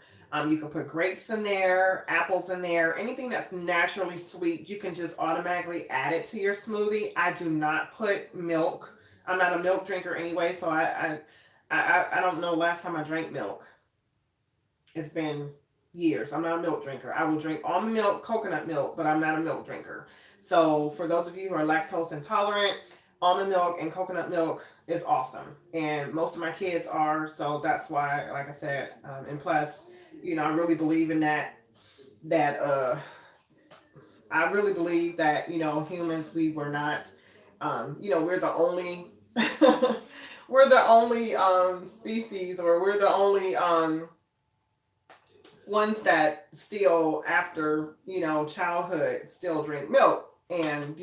You can put grapes in there, apples in there, anything that's naturally sweet. You can just automatically add it to your smoothie. I do not put milk. I'm not a milk drinker anyway, so I don't know last time I drank milk. It's been years. I'm not a milk drinker. I will drink almond milk, coconut milk, but I'm not a milk drinker. So for those of you who are lactose intolerant, almond milk and coconut milk is awesome. And most of my kids are, so that's why, like I said, and plus, I really believe in that I really believe that, humans, we were not, we're the only, we're the only species, or we're the only ones that still, after, childhood, still drink milk. And,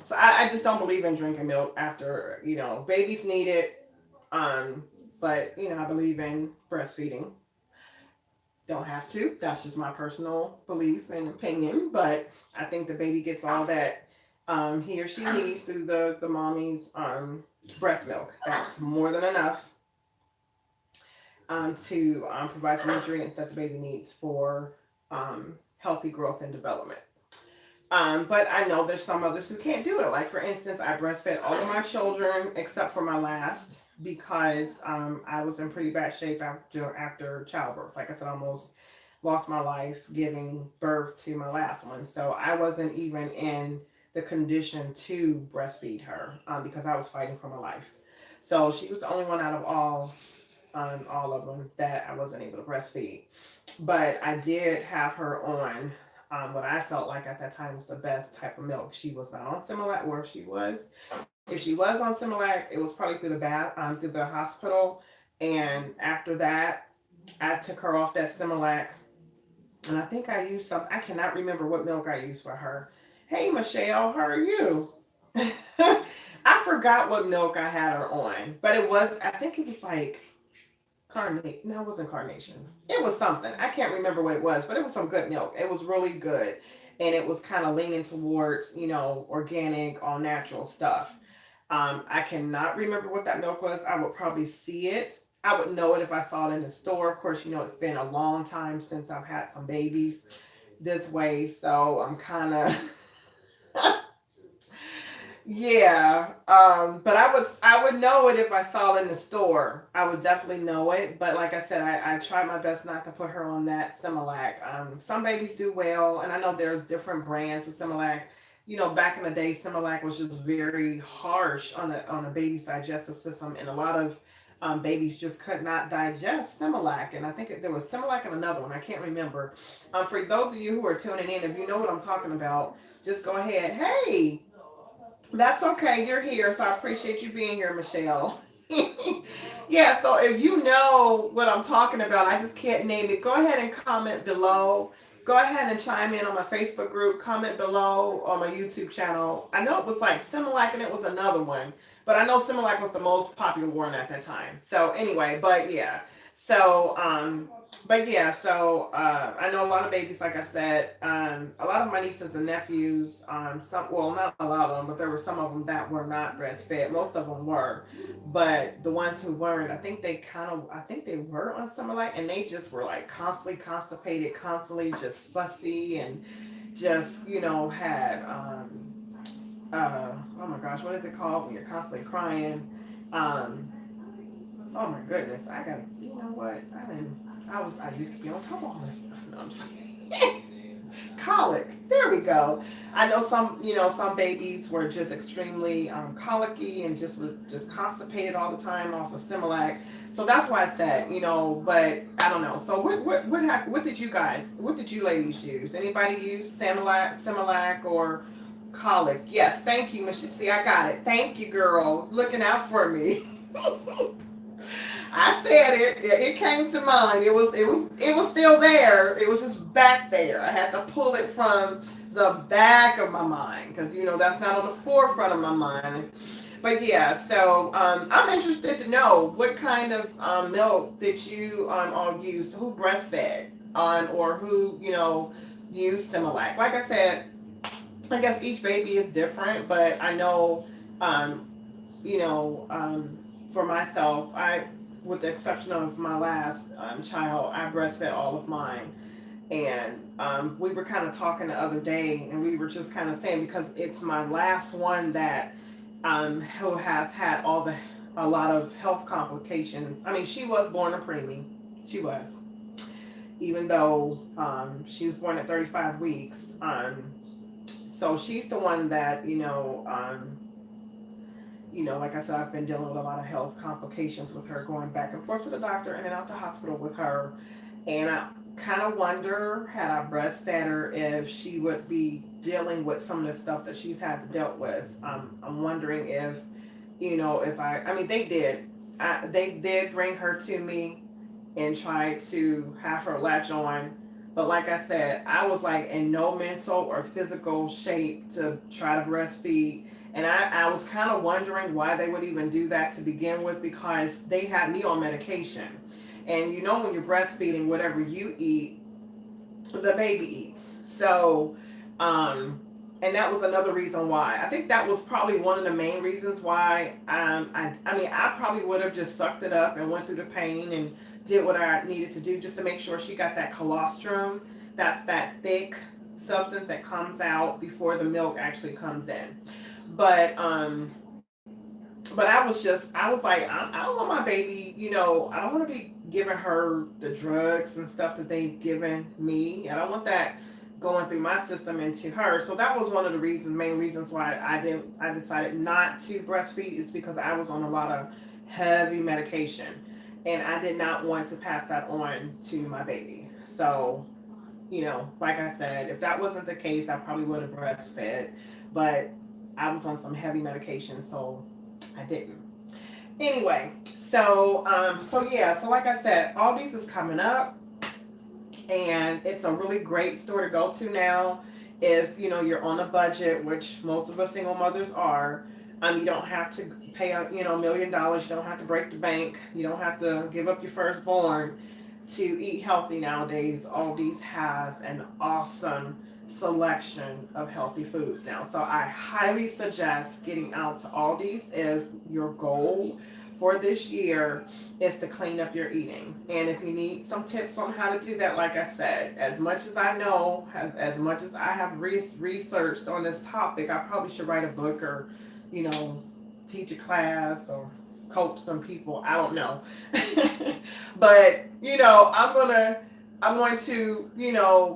so I just don't believe in drinking milk after, babies need it. Um, but, I believe in breastfeeding. Don't have to. That's just my personal belief and opinion. But I think the baby gets all that he or she needs through the mommy's breast milk. That's more than enough to provide the nutrients that the baby needs for healthy growth and development. But I know there's some others who can't do it. Like, for instance, I breastfed all of my children except for my last because I was in pretty bad shape after childbirth. Like I said, I almost lost my life giving birth to my last one. So I wasn't even in the condition to breastfeed her because I was fighting for my life. So she was the only one out of all of them that I wasn't able to breastfeed. But I did have her on what I felt like at that time was the best type of milk. She was not on Similac, where she was If she was on Similac, it was probably through the hospital. And after that, I took her off that Similac, and I think I used some. I cannot remember what milk I used for her. Hey Michelle, how are you? I forgot what milk I had her on, but it was. I think it was like carnate. No, it wasn't carnation. It was something. I can't remember what it was, but it was some good milk. It was really good, and it was kind of leaning towards organic, all natural stuff. I cannot remember what that milk was. I would probably see it. I would know it if I saw it in the store. Of course, it's been a long time since I've had some babies this way, so I'm kind of yeah. But I would know it if I saw it in the store. I would definitely know it. But like I said, I tried my best not to put her on that Similac. Some babies do well, and I know there's different brands of Similac. Back in the day, Similac was just very harsh on a baby's digestive system, and a lot of babies just could not digest Similac. And I think there was Similac and another one. I can't remember. For those of you who are tuning in, if you know what I'm talking about, just go ahead. Hey, that's okay. You're here, so I appreciate you being here, Michelle. Yeah, so if you know what I'm talking about, I just can't name it. Go ahead and comment below. Go ahead and chime in on my Facebook group. Comment below on my YouTube channel. I know it was like Similac and it was another one, but I know Similac was the most popular one at that time. So anyway, but yeah. So I know a lot of babies, like I said, a lot of my nieces and nephews, not a lot of them, but there were some of them that were not breastfed. Most of them were, but the ones who weren't, I think they were on Similac, and they just were like constantly constipated, constantly just fussy, and just had oh my gosh, what is it called when you're constantly crying? Um, Oh my goodness, I got. You know what? I used to be on top of all this stuff. No, I'm just colic. There we go. I know some babies were just extremely colicky and just were just constipated all the time off of Similac. So that's why I said, but I don't know. So what did you ladies use? Anybody use Similac or colic? Yes, thank you, Michelle. See, I got it. Thank you, girl. Looking out for me. I said it. It came to mind. It was still there. It was just back there. I had to pull it from the back of my mind because that's not on the forefront of my mind. But yeah, so I'm interested to know what kind of milk did you all use? Who breastfed on or who used Similac? Like I said, I guess each baby is different, but I know um, you know, for myself, with the exception of my last child, I breastfed all of mine. And we were kind of talking the other day, and we were just kind of saying because it's my last one that who has had a lot of health complications. I mean, she was born a preemie. She was, even though she was born at 35 weeks. So she's the one that like I said, I've been dealing with a lot of health complications with her, going back and forth to the doctor and then out to the hospital with her. And I kind of wonder, had I breastfed her, if she would be dealing with some of the stuff that she's had to deal with. I'm wondering if, I mean, they did bring her to me and try to have her latch on. But like I said, I was like in no mental or physical shape to try to breastfeed. And I was kind of wondering why they would even do that to begin with because they had me on medication. And when you're breastfeeding, whatever you eat, the baby eats. So, and that was another reason why. I think that was probably one of the main reasons why. I mean, I probably would have just sucked it up and went through the pain and did what I needed to do just to make sure she got that colostrum. That's that thick substance that comes out before the milk actually comes in. But I was like, I don't want my baby, I don't want to be giving her the drugs and stuff that they've given me. I don't want that going through my system into her. So that was one of the main reasons why I decided not to breastfeed is because I was on a lot of heavy medication and I did not want to pass that on to my baby. So, like I said, if that wasn't the case, I probably would have breastfed. But I was on some heavy medication, so I didn't. Anyway, so yeah, so like I said, Aldi's is coming up, and it's a really great store to go to now. If you're on a budget, which most of us single mothers are, you don't have to pay $1 million. You don't have to break the bank. You don't have to give up your firstborn to eat healthy nowadays. Aldi's has an awesome selection of healthy foods now. So I highly suggest getting out to Aldi's if your goal for this year is to clean up your eating. And if you need some tips on how to do that, like I said, as much as I know, as much as I have researched on this topic, I probably should write a book or, you know, teach a class or coach some people. I don't know. But, I'm going to,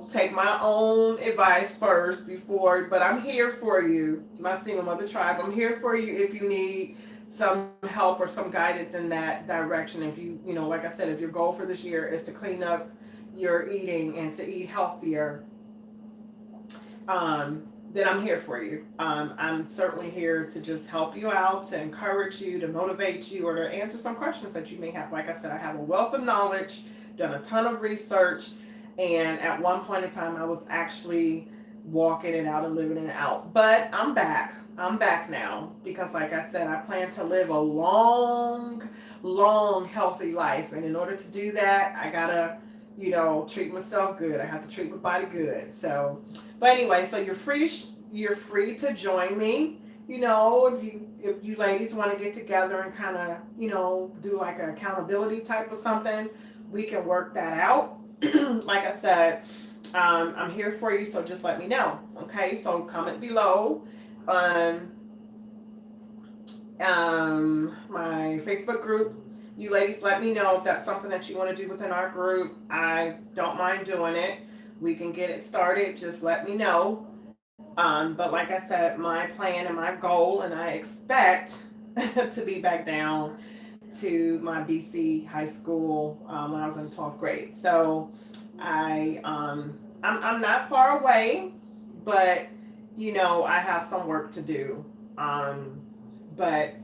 take my own advice first before, but I'm here for you, my single mother tribe. I'm here for you if you need some help or some guidance in that direction. If like I said, if your goal for this year is to clean up your eating and to eat healthier, then I'm here for you. I'm certainly here to just help you out, to encourage you, to motivate you, or to answer some questions that you may have. Like I said, I have a wealth of knowledge, done a ton of research, and at one point in time, I was actually walking it out and living it out. But I'm back. I'm back now because, like I said, I plan to live a long, long, healthy life. And in order to do that, I gotta, treat myself good. I have to treat my body good. So, but anyway, so you're free to join me. If you ladies want to get together and kind of do like an accountability type of something, we can work that out. Like I said, I'm here for you, so just let me know. Okay, so comment below. Um, my Facebook group. You ladies, let me know if that's something that you want to do within our group. I don't mind doing it. We can get it started. Just let me know. But like I said, my plan and my goal, and I expect to be back down to my BC high school when I was in 12th grade. So I'm not far away, but I have some work to do. But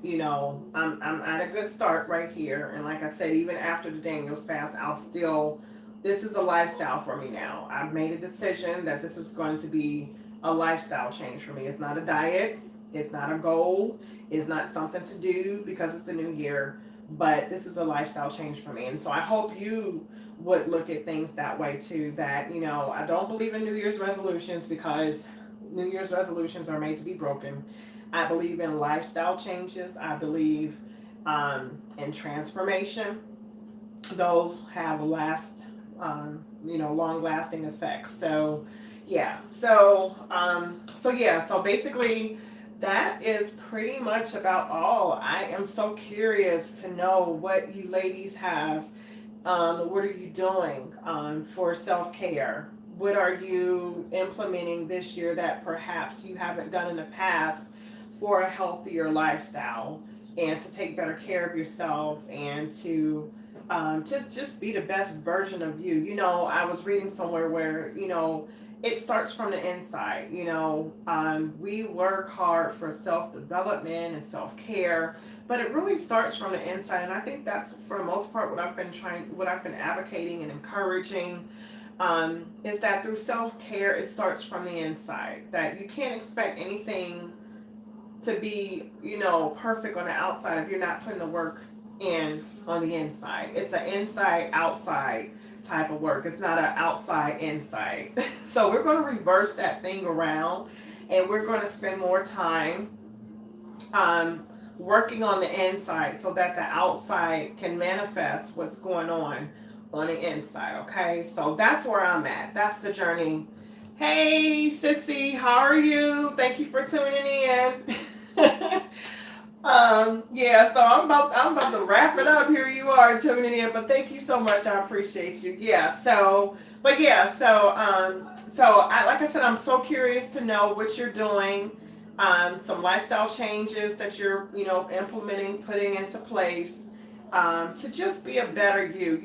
I'm at a good start right here. And like I said, even after the Daniel's fast, I'll still. This is a lifestyle for me now. I've made a decision that this is going to be a lifestyle change for me. It's not a diet. It's not a goal. It's not something to do because it's the new year. But this is a lifestyle change for me. And so I hope you would look at things that way too. That, I don't believe in New Year's resolutions because New Year's resolutions are made to be broken. I believe in lifestyle changes. I believe in transformation. Those have long lasting effects. So, yeah. So basically, that is pretty much about all. I am so curious to know what you ladies have. What are you doing for self care? What are you implementing this year that perhaps you haven't done in the past for a healthier lifestyle and to take better care of yourself and to just be the best version of you. I was reading somewhere where it starts from the inside. We work hard for self development and self care, but it really starts from the inside. And I think that's for the most part what I've been advocating and encouraging. Is that through self care, it starts from the inside. That you can't expect anything to be, perfect on the outside if you're not putting the work in on the inside. It's an inside outside type of work. It's not an outside inside. So we're going to reverse that thing around, and we're going to spend more time working on the inside so that the outside can manifest what's going on the inside. Okay, so that's where I'm at. That's the journey. Hey sissy, how are you? Thank you for tuning in. Yeah, so I'm about to wrap it up. Here you are tuning in, but thank you so much. I appreciate you. Yeah, so I, like I said, I'm so curious to know what you're doing. Some lifestyle changes that you're, implementing, putting into place, to just be a better you.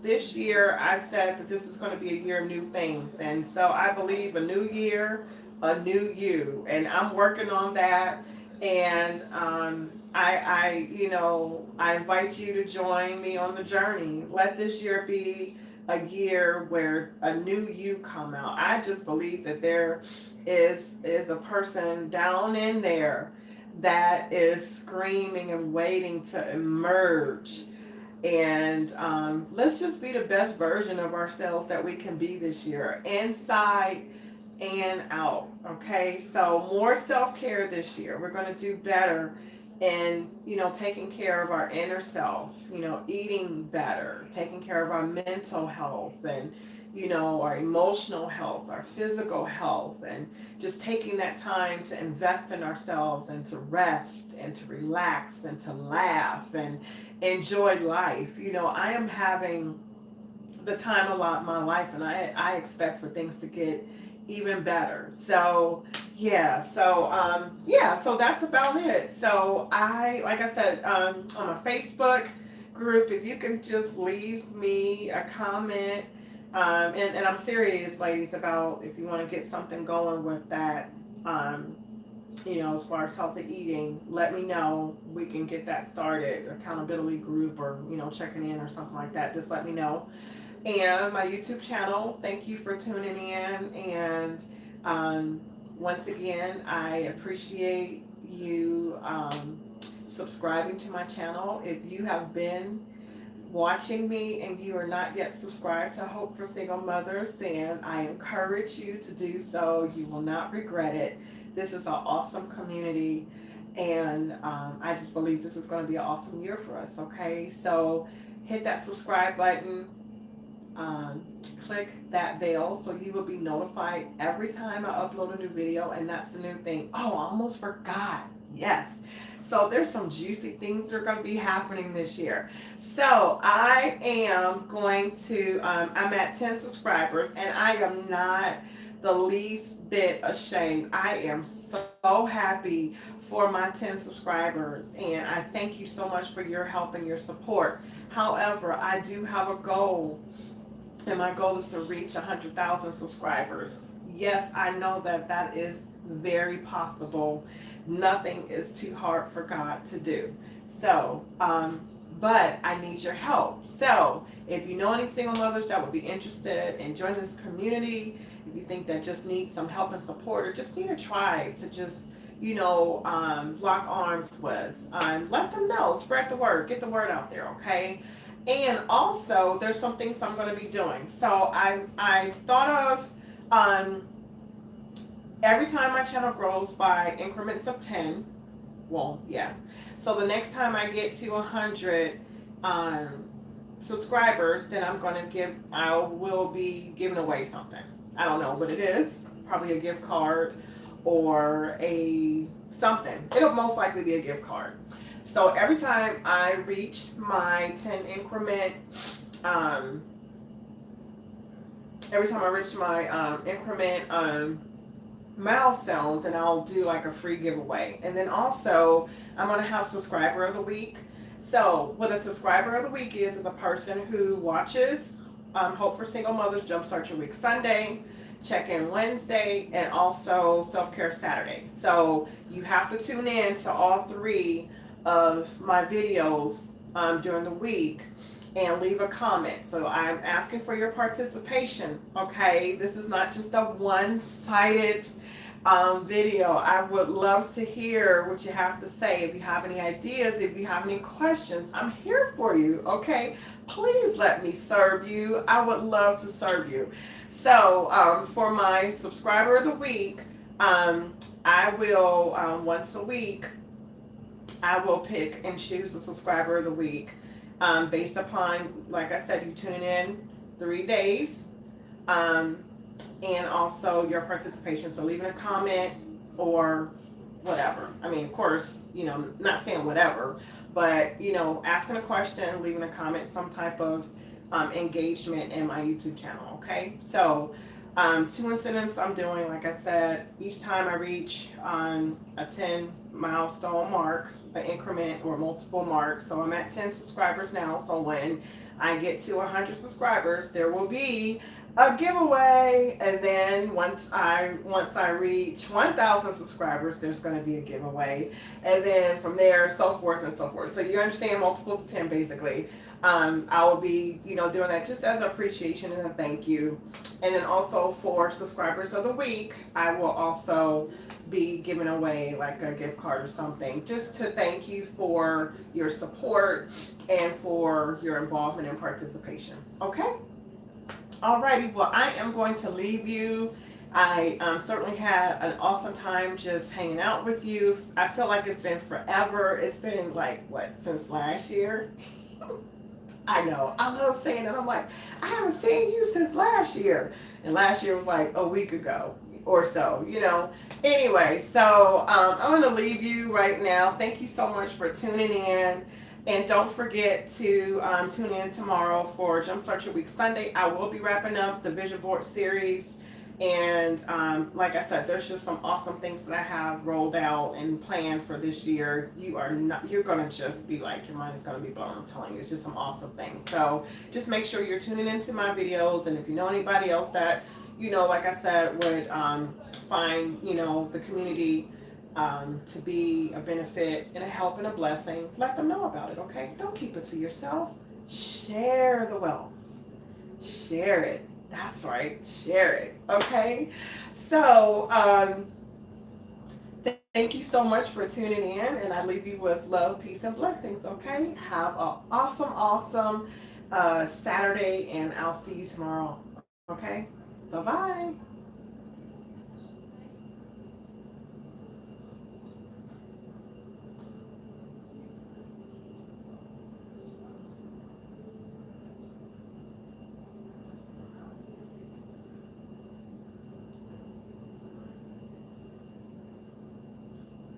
This year I said that this is going to be a year of new things, and so I believe a new year, a new you, and I'm working on that. And I invite you to join me on the journey. Let this year be a year where a new you come out. I just believe that there is a person down in there that is screaming and waiting to emerge. And let's just be the best version of ourselves that we can be this year, inside and out. Okay, so more self-care this year. We're going to do better in, taking care of our inner self, eating better, taking care of our mental health, and our emotional health, our physical health, and just taking that time to invest in ourselves and to rest and to relax and to laugh and enjoy life. I am having the time a lot in my life, and I expect for things to get even better. So so that's about it. So like I said, on my Facebook group, if you can just leave me a comment, and I'm serious, ladies, about if you want to get something going with that, as far as healthy eating, let me know. We can get that started, accountability group, or checking in or something like that. Just let me know. And my YouTube channel, thank you for tuning in. And once again, I appreciate you subscribing to my channel. If you have been watching me and you are not yet subscribed to Hope for Single Mothers, then I encourage you to do so. You will not regret it. This is an awesome community, and I just believe this is going to be an awesome year for us. Okay, so hit that subscribe button, click that bell so you will be notified every time I upload a new video. And that's the new thing. Oh, I almost forgot. Yes. So there's some juicy things that are going to be happening this year. So I am going to, I'm at 10 subscribers, and I am not the least bit ashamed. I am so happy for my 10 subscribers, and I thank you so much for your help and your support. However, I do have a goal, and my goal is to reach 100,000 subscribers. Yes, I know that that is very possible. Nothing is too hard for God to do. So, but I need your help. So, if you know any single mothers that would be interested in joining this community, if you think that just needs some help and support, or just need a tribe to just, lock arms with, let them know. Spread the word. Get the word out there, okay? And also, there's some things I'm going to be doing. So I thought of every time my channel grows by increments of 10. Well, yeah. So the next time I get to 100 subscribers, then I will be giving away something. I don't know what it is. Probably a gift card or something. It'll most likely be a gift card. So every time I reach my 10 increment, milestone, then I'll do like a free giveaway. And then also, I'm going to have subscriber of the week. So what a subscriber of the week is a person who watches Hope for Single Mothers Jumpstart Your Week Sunday, Check-in Wednesday, and also Self-Care Saturday. So you have to tune in to all three of my videos during the week and leave a comment. So I'm asking for your participation, okay? This is not just a one-sided video. I would love to hear what you have to say. If you have any ideas, if you have any questions, I'm here for you, okay? Please let me serve you. I would love to serve you. So for my subscriber of the week, I will, once a week, I will pick and choose the subscriber of the week based upon, like I said, you tuning in 3 days, and also your participation. So leaving a comment or whatever. I mean, of course, not saying whatever, but, asking a question, leaving a comment, some type of engagement in my YouTube channel, okay? So 2 incentives I'm doing, like I said, each time I reach a 10 milestone mark, an increment or multiple marks. So I'm at 10 subscribers now. So when I get to 100 subscribers, there will be a giveaway, and then once I reach 1,000 subscribers, there's going to be a giveaway, and then from there, so forth and so forth. So you understand, multiples of 10, basically. I will be, doing that just as appreciation and a thank you, and then also for subscribers of the week, I will also be giving away like a gift card or something, just to thank you for your support and for your involvement and participation. Okay. Alrighty, well, I am going to leave you. I certainly had an awesome time just hanging out with you. I feel like it's been forever. It's been like, what, since last year? I know. I love saying it. I'm like, I haven't seen you since last year. And last year was like a week ago or so. Anyway, so I'm going to leave you right now. Thank you so much for tuning in. And don't forget to tune in tomorrow for Jumpstart Your Week Sunday. I will be wrapping up the vision board series. And like I said, there's just some awesome things that I have rolled out and planned for this year. You're going to just be like, your mind is going to be blown. I'm telling you, it's just some awesome things. So just make sure you're tuning into my videos. And if you know anybody else that, like I said, would find, the community to be a benefit and a help and a blessing, let them know about it, okay? Don't keep it to yourself. Share the wealth. Share it. That's right. Share it. Okay. So, thank you so much for tuning in, and I leave you with love, peace, and blessings. Okay. Have an awesome Saturday, and I'll see you tomorrow. Okay. Bye bye.